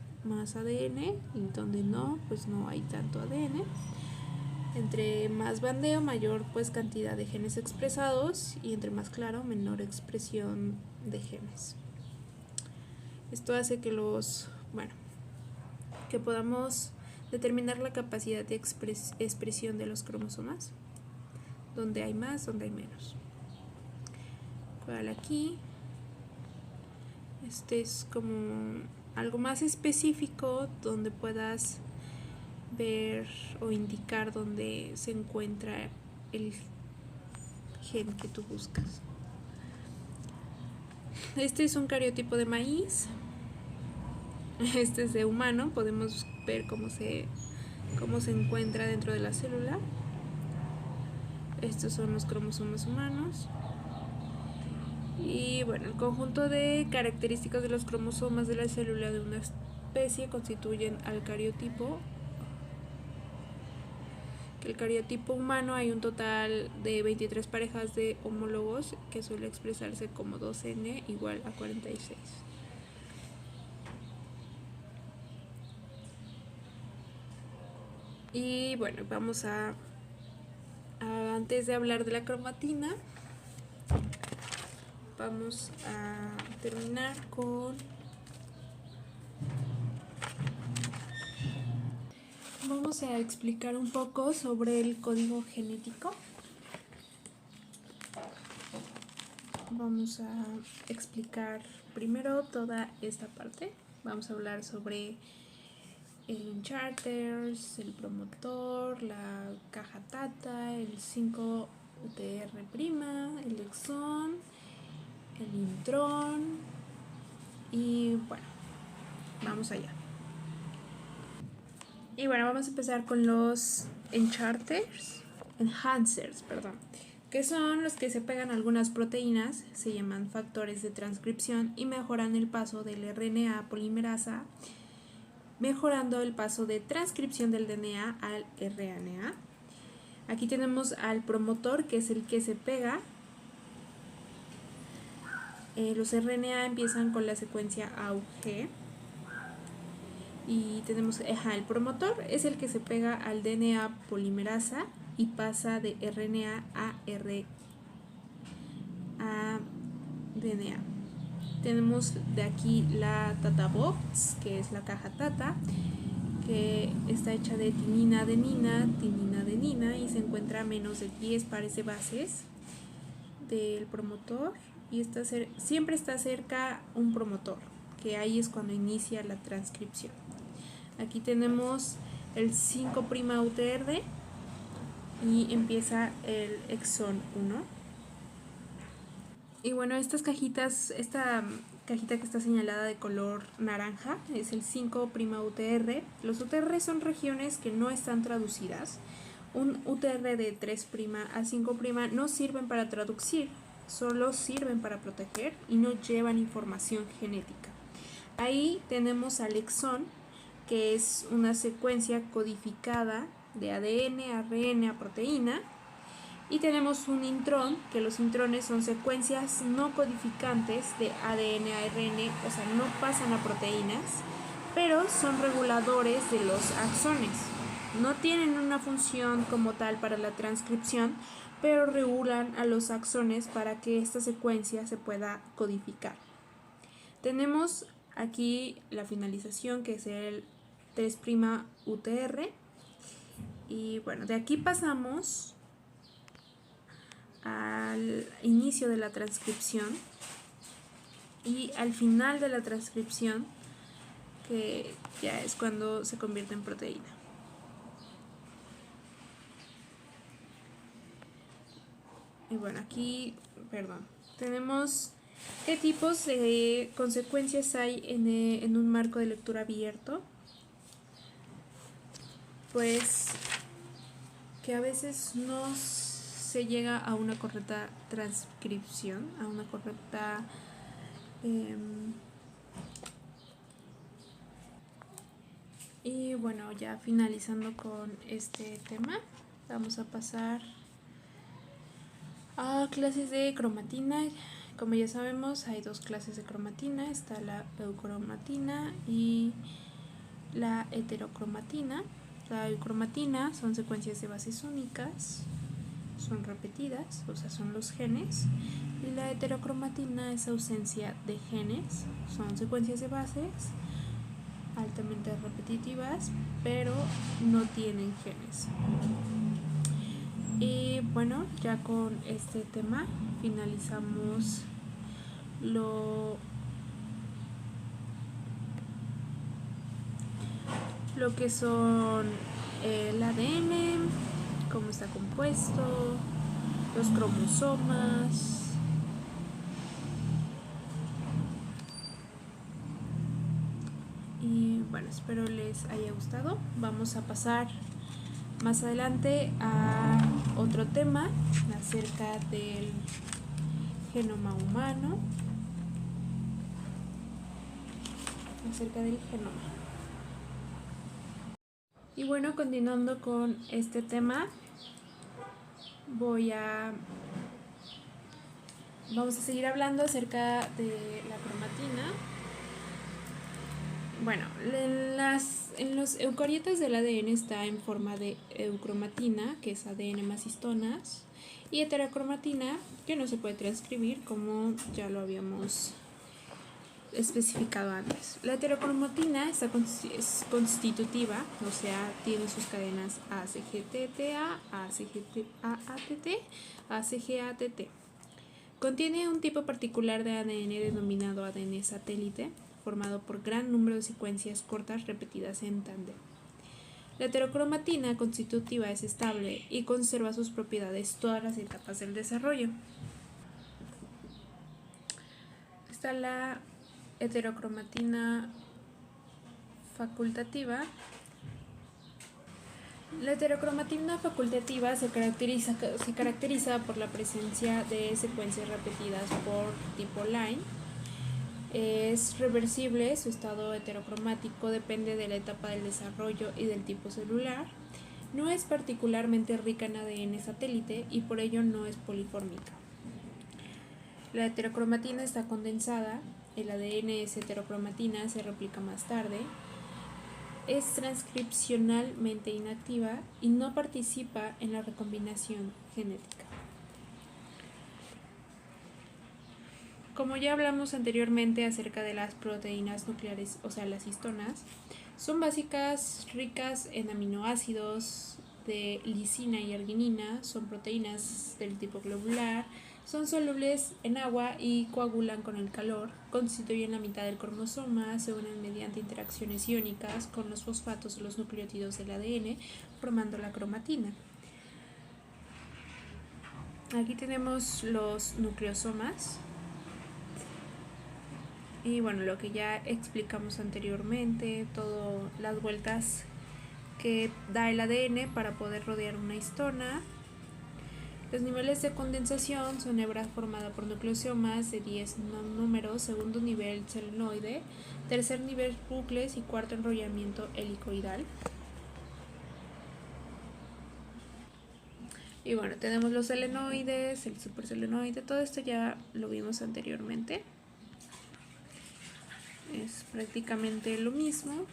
ADN, y donde no, pues no hay tanto ADN. Entre más bandeo, mayor pues cantidad de genes expresados, y entre más claro, menor expresión de genes. Esto hace que que podamos determinar la capacidad de expresión de los cromosomas, donde hay más, donde hay menos. Igual aquí, este es como algo más específico, donde puedas ver o indicar dónde se encuentra el gen que tú buscas. Este es un cariotipo de maíz. Este es de humano. Podemos ver cómo se encuentra dentro de la célula. Estos son los cromosomas humanos. Y bueno, el conjunto de características de los cromosomas de la célula de una especie constituyen al cariotipo. El cariotipo humano, hay un total de 23 parejas de homólogos, que suele expresarse como 2n igual a 46. Y bueno, vamos a antes de hablar de la cromatina, vamos a terminar con vamos a explicar un poco sobre el código genético. Vamos a explicar primero toda esta parte. Vamos a hablar sobre el encharters, el promotor, la caja tata, el 5-UTR', el exón, el intrón, y bueno, vamos allá. Y bueno, vamos a empezar con los enhancers, que son los que se pegan a algunas proteínas, se llaman factores de transcripción y mejoran el paso del RNA polimerasa, mejorando el paso de transcripción del DNA al RNA. Aquí tenemos al promotor, que es el que se pega. Los RNA empiezan con la secuencia AUG. Y tenemos el promotor, es el que se pega al DNA polimerasa y pasa de RNA a DNA. Tenemos de aquí la Tata Box, que es la caja Tata, que está hecha de tinina, adenina, y se encuentra a menos de 10 pares de bases del promotor, y siempre está cerca un promotor, que ahí es cuando inicia la transcripción. Aquí tenemos el 5'UTR y empieza el exón 1. Y bueno, esta cajita que está señalada de color naranja es el 5'UTR. Los UTR son regiones que no están traducidas. Un UTR de 3' a 5' no sirven para traducir, solo sirven para proteger y no llevan información genética. Ahí tenemos al exón, que es una secuencia codificada de ADN, ARN a proteína, y tenemos un intrón, que los intrones son secuencias no codificantes de ADN a ARN, o sea, no pasan a proteínas, pero son reguladores de los axones. No tienen una función como tal para la transcripción, pero regulan a los axones para que esta secuencia se pueda codificar. Tenemos Aquí la finalización, que es el 3' UTR. Y bueno, de aquí pasamos al inicio de la transcripción y al final de la transcripción, que ya es cuando se convierte en proteína. Y bueno, aquí, tenemos qué tipos de consecuencias hay en un marco de lectura abierto. Pues que a veces no se llega a una correcta transcripción, a una correcta y bueno, ya finalizando con este tema, vamos a pasar a clases de cromatina. Como ya sabemos, hay dos clases de cromatina, está la eucromatina y la heterocromatina. La eucromatina son secuencias de bases únicas, son repetidas, o sea, son los genes, y la heterocromatina es ausencia de genes, son secuencias de bases altamente repetitivas, pero no tienen genes. Y bueno, ya con este tema finalizamos lo que son el ADN, cómo está compuesto, los cromosomas. Y bueno, espero les haya gustado. Vamos a pasar más adelante a otro tema acerca del genoma humano. Y bueno, continuando con este tema, vamos a seguir hablando acerca de la cromatina. Bueno, en los eucariotas del ADN está en forma de eucromatina, que es ADN más histonas, y heterocromatina, que no se puede transcribir, como ya lo habíamos especificado antes. La heterocromatina es constitutiva, o sea, tiene sus cadenas ACGTTA, ACGATT, ACGATT. Contiene un tipo particular de ADN denominado ADN satélite, formado por gran número de secuencias cortas repetidas en tándem. La heterocromatina constitutiva es estable y conserva sus propiedades todas las etapas del desarrollo. Está la heterocromatina facultativa. La heterocromatina facultativa se caracteriza por la presencia de secuencias repetidas por tipo line. Es reversible, su estado heterocromático depende de la etapa del desarrollo y del tipo celular. No es particularmente rica en ADN satélite y por ello no es polifórmica. La heterocromatina está condensada, el ADN es heterocromatina, se replica más tarde. Es transcripcionalmente inactiva y no participa en la recombinación genética. Como ya hablamos anteriormente acerca de las proteínas nucleares, o sea, las histonas, son básicas, ricas en aminoácidos de lisina y arginina, son proteínas del tipo globular, son solubles en agua y coagulan con el calor, constituyen la mitad del cromosoma, se unen mediante interacciones iónicas con los fosfatos o los nucleótidos del ADN, formando la cromatina. Aquí tenemos los nucleosomas. Y bueno, lo que ya explicamos anteriormente, todas las vueltas que da el ADN para poder rodear una histona. Los niveles de condensación son hebra formada por nucleosomas de 10 números, segundo nivel selenoide, tercer nivel bucles y cuarto enrollamiento helicoidal. Y bueno, tenemos los selenoides, el superselenoide, todo esto ya lo vimos anteriormente. Es prácticamente lo mismo.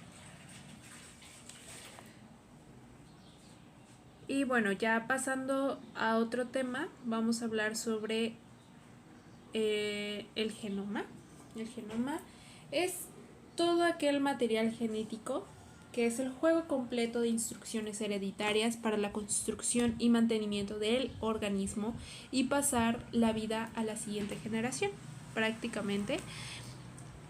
Y bueno, ya pasando a otro tema, vamos a hablar sobre el genoma. El genoma es todo aquel material genético que es el juego completo de instrucciones hereditarias para la construcción y mantenimiento del organismo y pasar la vida a la siguiente generación. Prácticamente,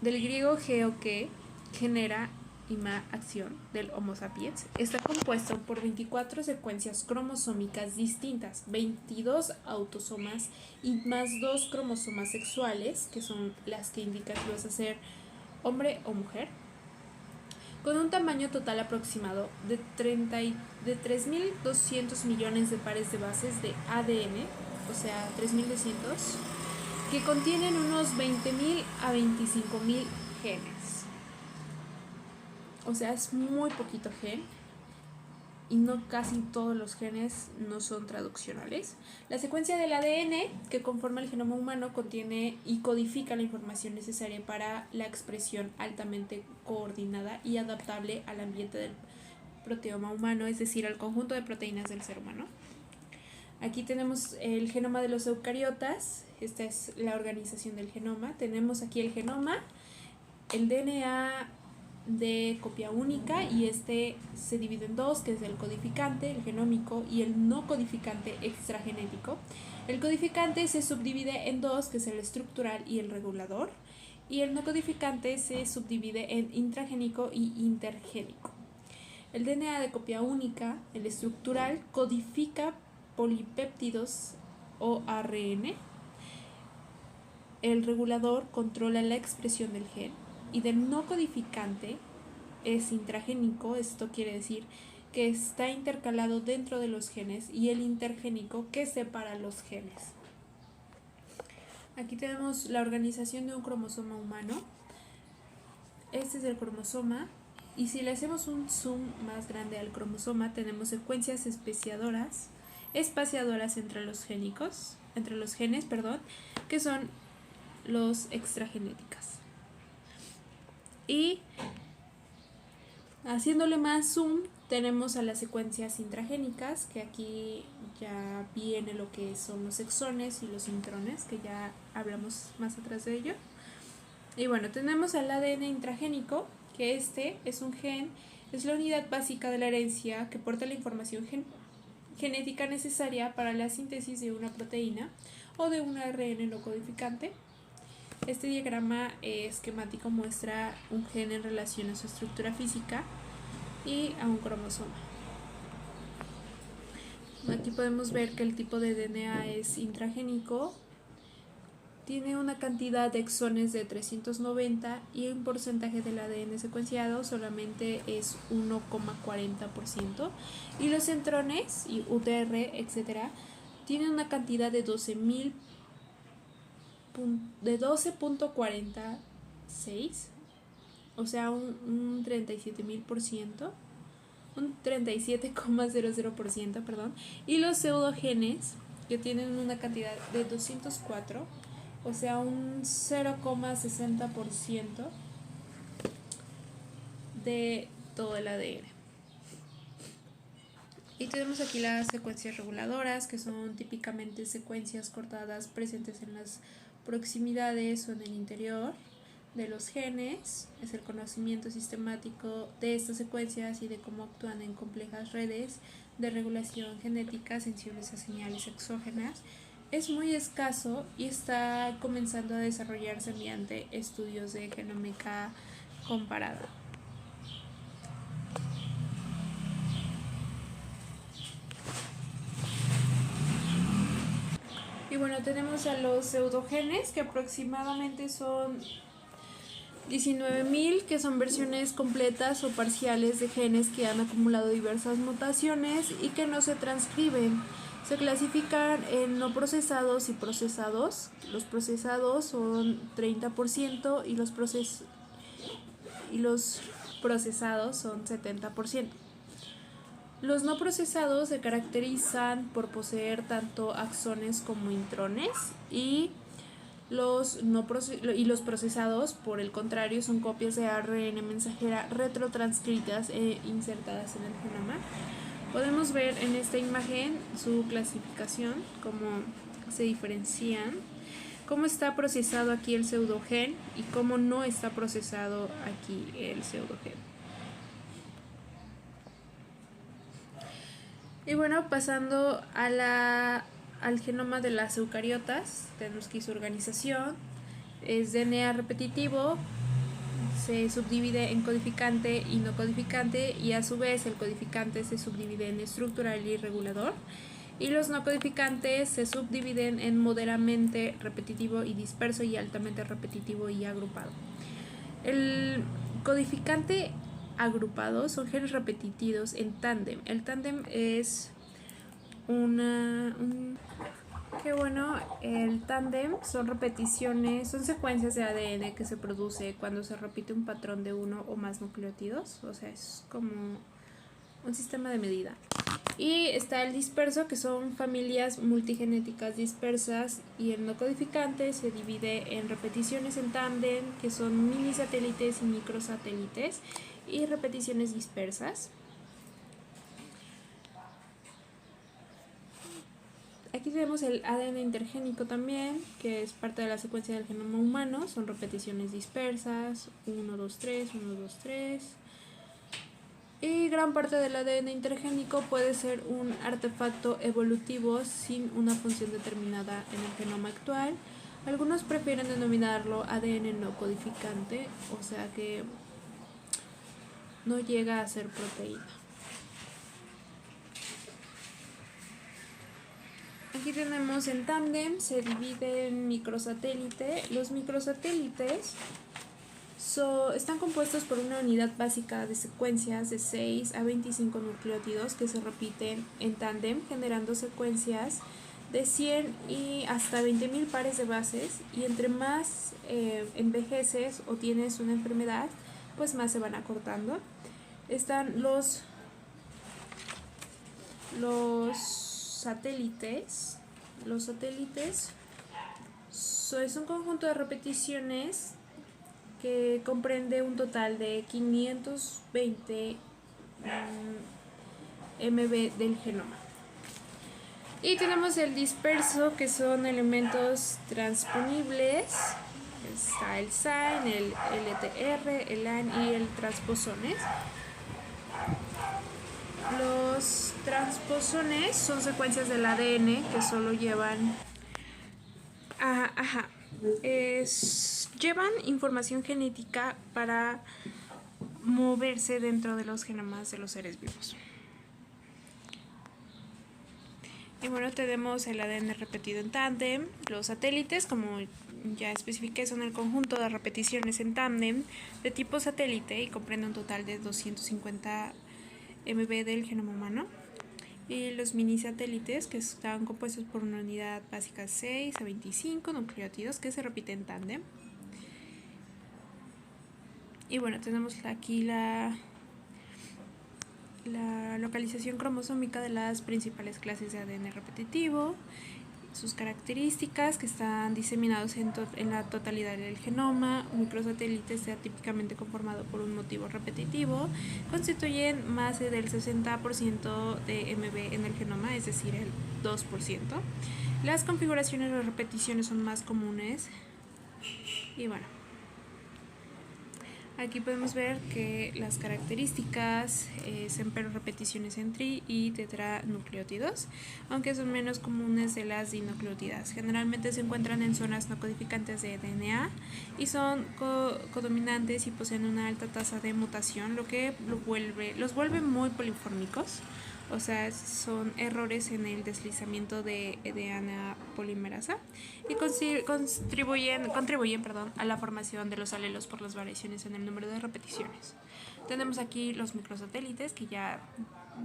del griego geo, que genera, y ma, acción, del Homo sapiens, está compuesto por 24 secuencias cromosómicas distintas, 22 autosomas y más 2 cromosomas sexuales, que son las que indican si vas a ser hombre o mujer, con un tamaño total aproximado de 3.200 millones de pares de bases de ADN, o sea, 3.200, que contienen unos 20.000 a 25.000 genes. O sea, es muy poquito gen y no casi todos los genes no son traduccionales. La secuencia del ADN que conforma el genoma humano contiene y codifica la información necesaria para la expresión altamente coordinada y adaptable al ambiente del proteoma humano, es decir, al conjunto de proteínas del ser humano. Aquí tenemos el genoma de los eucariotas, esta es la organización del genoma. Tenemos aquí el genoma, el DNA de copia única, y este se divide en dos, que es el codificante, el genómico, y el no codificante extragenético. El codificante se subdivide en dos, que es el estructural y el regulador, y el no codificante se subdivide en intragénico y intergénico. El DNA de copia única, el estructural, codifica polipéptidos o ARN. El regulador controla la expresión del gen, y del no codificante es intragénico, esto quiere decir que está intercalado dentro de los genes, y el intergénico, que separa los genes. Aquí tenemos la organización de un cromosoma humano. Este es el cromosoma, y si le hacemos un zoom más grande al cromosoma, tenemos secuencias espaciadoras entre los genes, que son los extragenéticas. Y haciéndole más zoom, tenemos a las secuencias intragénicas, que aquí ya viene lo que son los exones y los intrones, que ya hablamos más atrás de ello. Y bueno, tenemos al ADN intragénico, que este es un gen, es la unidad básica de la herencia que porta la información genética necesaria para la síntesis de una proteína o de un ARN no codificante. Este diagrama esquemático muestra un gen en relación a su estructura física y a un cromosoma. Aquí podemos ver que el tipo de DNA es intragénico, tiene una cantidad de exones de 390 y un porcentaje del ADN secuenciado solamente es 1,40%, y los centrones y UTR, etc., tienen una cantidad de 12.46, o sea, un 37.000%, un 37,00%, perdón, y los pseudogenes, que tienen una cantidad de 204, o sea, un 0,60% de todo el ADN. Y tenemos aquí las secuencias reguladoras, que son típicamente secuencias cortadas presentes en las proximidades o en el interior de los genes. Es el conocimiento sistemático de estas secuencias y de cómo actúan en complejas redes de regulación genética sensibles a señales exógenas. Es muy escaso y está comenzando a desarrollarse mediante estudios de genómica comparada. Y bueno, tenemos a los pseudogenes, que aproximadamente son 19.000, que son versiones completas o parciales de genes que han acumulado diversas mutaciones y que no se transcriben. Se clasifican en no procesados y procesados. Los procesados son 30% y los procesados son 70%. Los no procesados se caracterizan por poseer tanto axones como intrones, y los procesados, por el contrario, son copias de ARN mensajera retrotranscritas e insertadas en el genoma. Podemos ver en esta imagen su clasificación, cómo se diferencian. cómo está procesado aquí el pseudogen y cómo no está procesado aquí el pseudogen. Y bueno, pasando al genoma de las eucariotas, tenemos aquí su organización. Es DNA repetitivo, se subdivide en codificante y no codificante, y a su vez el codificante se subdivide en estructural y regulador, y los no codificantes se subdividen en moderadamente repetitivo y disperso, y altamente repetitivo y agrupado. El codificante agrupado son genes repetidos en tándem. El tándem es el tándem son repeticiones, son secuencias de ADN que se produce cuando se repite un patrón de uno o más nucleótidos, o sea, es como un sistema de medida. Y está el disperso, que son familias multigenéticas dispersas, y el no codificante se divide en repeticiones en tándem, que son mini satélites y microsatélites, y repeticiones dispersas. Aquí tenemos el ADN intergénico también, que es parte de la secuencia del genoma humano. Son repeticiones dispersas, 1, 2, 3, 1, 2, 3. Y gran parte del ADN intergénico puede ser un artefacto evolutivo sin una función determinada en el genoma actual. Algunos prefieren denominarlo ADN no codificante, o sea que no llega a ser proteína. Aquí tenemos el tándem, se divide en microsatélite. Los microsatélites están compuestos por una unidad básica de secuencias de 6 a 25 nucleótidos que se repiten en tándem, generando secuencias de 100 y hasta 20.000 pares de bases, y entre más envejeces o tienes una enfermedad, pues más se van acortando. Están los satélites. Los satélites es un conjunto de repeticiones que comprende un total de 520 MB del genoma. Y tenemos el disperso, que son elementos transponibles. Está el SAN, el LTR, el AN y el transposones. Los transposones son secuencias del ADN que solo llevan llevan información genética para moverse dentro de los genomas de los seres vivos. Y bueno, tenemos el ADN repetido en tándem. Los satélites, como ya especifiqué, son el conjunto de repeticiones en tándem de tipo satélite y comprende un total de 250 MB del genoma humano. Y los mini satélites, que están compuestos por una unidad básica 6 a 25 nucleótidos que se repiten en tándem. Y bueno, tenemos aquí la localización cromosómica de las principales clases de ADN repetitivo, sus características, que están diseminados en la totalidad del genoma. Un microsatélite está típicamente conformado por un motivo repetitivo, constituyen más del 60% de MB en el genoma, es decir, el 2%. Las configuraciones de repeticiones son más comunes. Y bueno, aquí podemos ver que las características siempre repeticiones en tri y tetranucleótidos, aunque son menos comunes de las dinucleótidas. Generalmente se encuentran en zonas no codificantes de DNA y son codominantes y poseen una alta tasa de mutación, lo que los vuelve muy polifórmicos. O sea, son errores en el deslizamiento de DNA polimerasa y contribuyen a la formación de los alelos por las variaciones en el número de repeticiones. Tenemos aquí los microsatélites, que ya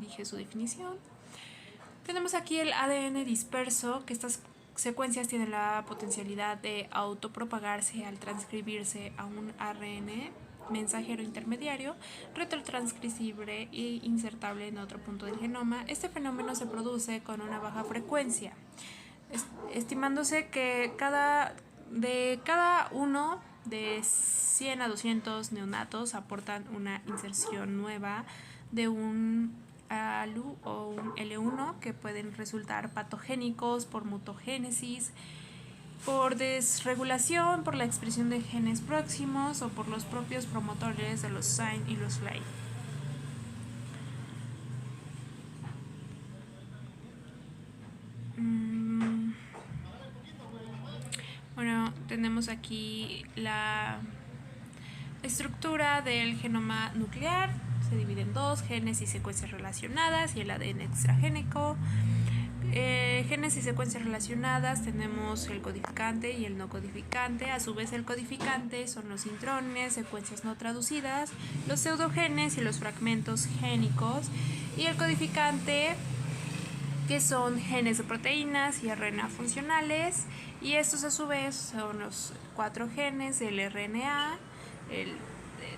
dije su definición. Tenemos aquí el ADN disperso, que estas secuencias tienen la potencialidad de autopropagarse al transcribirse a un ARN mensajero intermediario, retrotranscribible e insertable en otro punto del genoma. Este fenómeno se produce con una baja frecuencia, estimándose que de cada uno de 100 a 200 neonatos aportan una inserción nueva de un ALU o un L1 que pueden resultar patogénicos por mutagénesis. por desregulación, por la expresión de genes próximos o por los propios promotores de los SINE y los LAI. Bueno, tenemos aquí la estructura del genoma nuclear. Se divide en dos: genes y secuencias relacionadas y el ADN extragénico. Genes y secuencias relacionadas, tenemos el codificante y el no codificante. A su vez, el codificante son los intrones, secuencias no traducidas, los pseudogenes y los fragmentos génicos. Y el codificante, que son genes de proteínas y RNA funcionales. Y estos a su vez son los 4 genes del RNA, el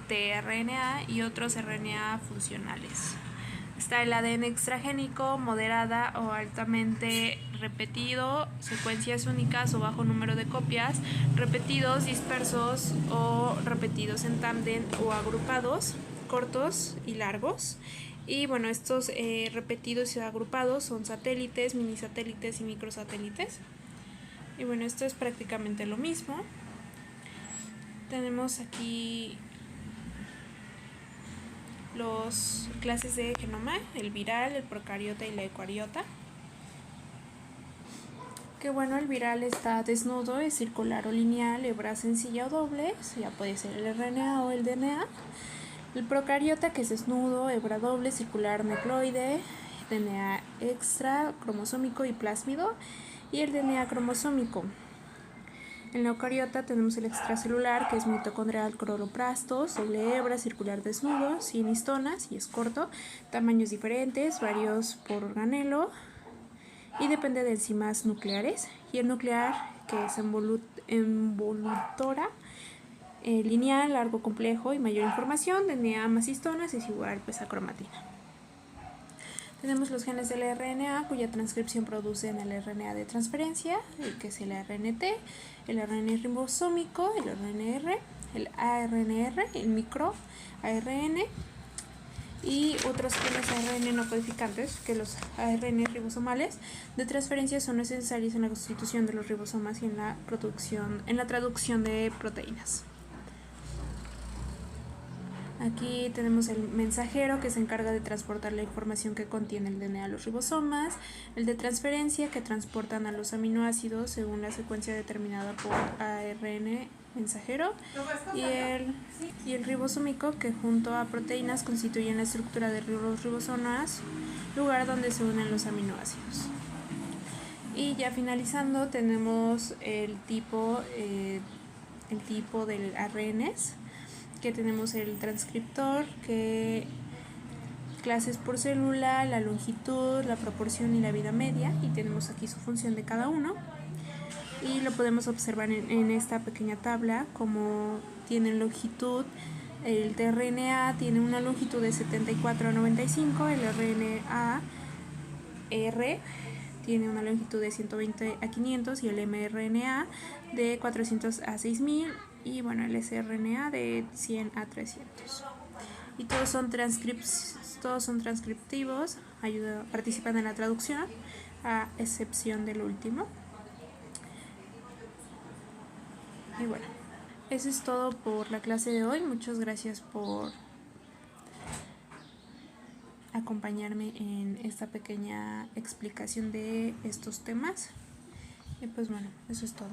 tRNA y otros RNA funcionales. Está el ADN extragénico, moderada o altamente repetido, secuencias únicas o bajo número de copias, repetidos, dispersos o repetidos en tándem o agrupados, cortos y largos. Y bueno, estos repetidos y agrupados son satélites, minisatélites y microsatélites. Y bueno, esto es prácticamente lo mismo. Tenemos aquí los clases de genoma, el viral, el procariota y la eucariota. Que bueno, el viral está desnudo, es circular o lineal, hebra sencilla o doble, ya puede ser el RNA o el DNA. El procariota, que es desnudo, hebra doble, circular, nucleoide, DNA extra, cromosómico y plásmido, y el DNA cromosómico. En la eucariota tenemos el extracelular, que es mitocondrial, cloroplastos, doble hebra, circular, desnudo, sin histonas y es corto, tamaños diferentes, varios por organelo y depende de enzimas nucleares. Y el nuclear, que es envolutora, lineal, largo, complejo y mayor información, DNA más histonas es igual pues a cromatina. Tenemos los genes del RNA, cuya transcripción produce en el RNA de transferencia, que es el RNT, el RNA ribosómico, el RNR, el ARNR, el microARN y otros genes ARN no codificantes, que los ARN ribosomales de transferencia son necesarios en la constitución de los ribosomas y en la traducción de proteínas. Aquí tenemos el mensajero, que se encarga de transportar la información que contiene el DNA a los ribosomas, el de transferencia, que transportan a los aminoácidos según la secuencia determinada por ARN mensajero, y el ribosómico, que junto a proteínas constituyen la estructura de los ribosomas, lugar donde se unen los aminoácidos. Y ya finalizando, tenemos el tipo del ARNs, que tenemos el transcriptor, que clases por célula, la longitud, la proporción y la vida media, y tenemos aquí su función de cada uno y lo podemos observar en esta pequeña tabla, como tiene longitud. El tRNA tiene una longitud de 74 a 95, el RNA tiene una longitud de 120 a 500 y el mRNA de 400 a 6000 y bueno, el sRNA de 100 a 300. Y todos son transcriptivos, participan en la traducción, a excepción del último. Y bueno, eso es todo por la clase de hoy. Muchas gracias por acompañarme en esta pequeña explicación de estos temas. Y pues bueno, eso es todo.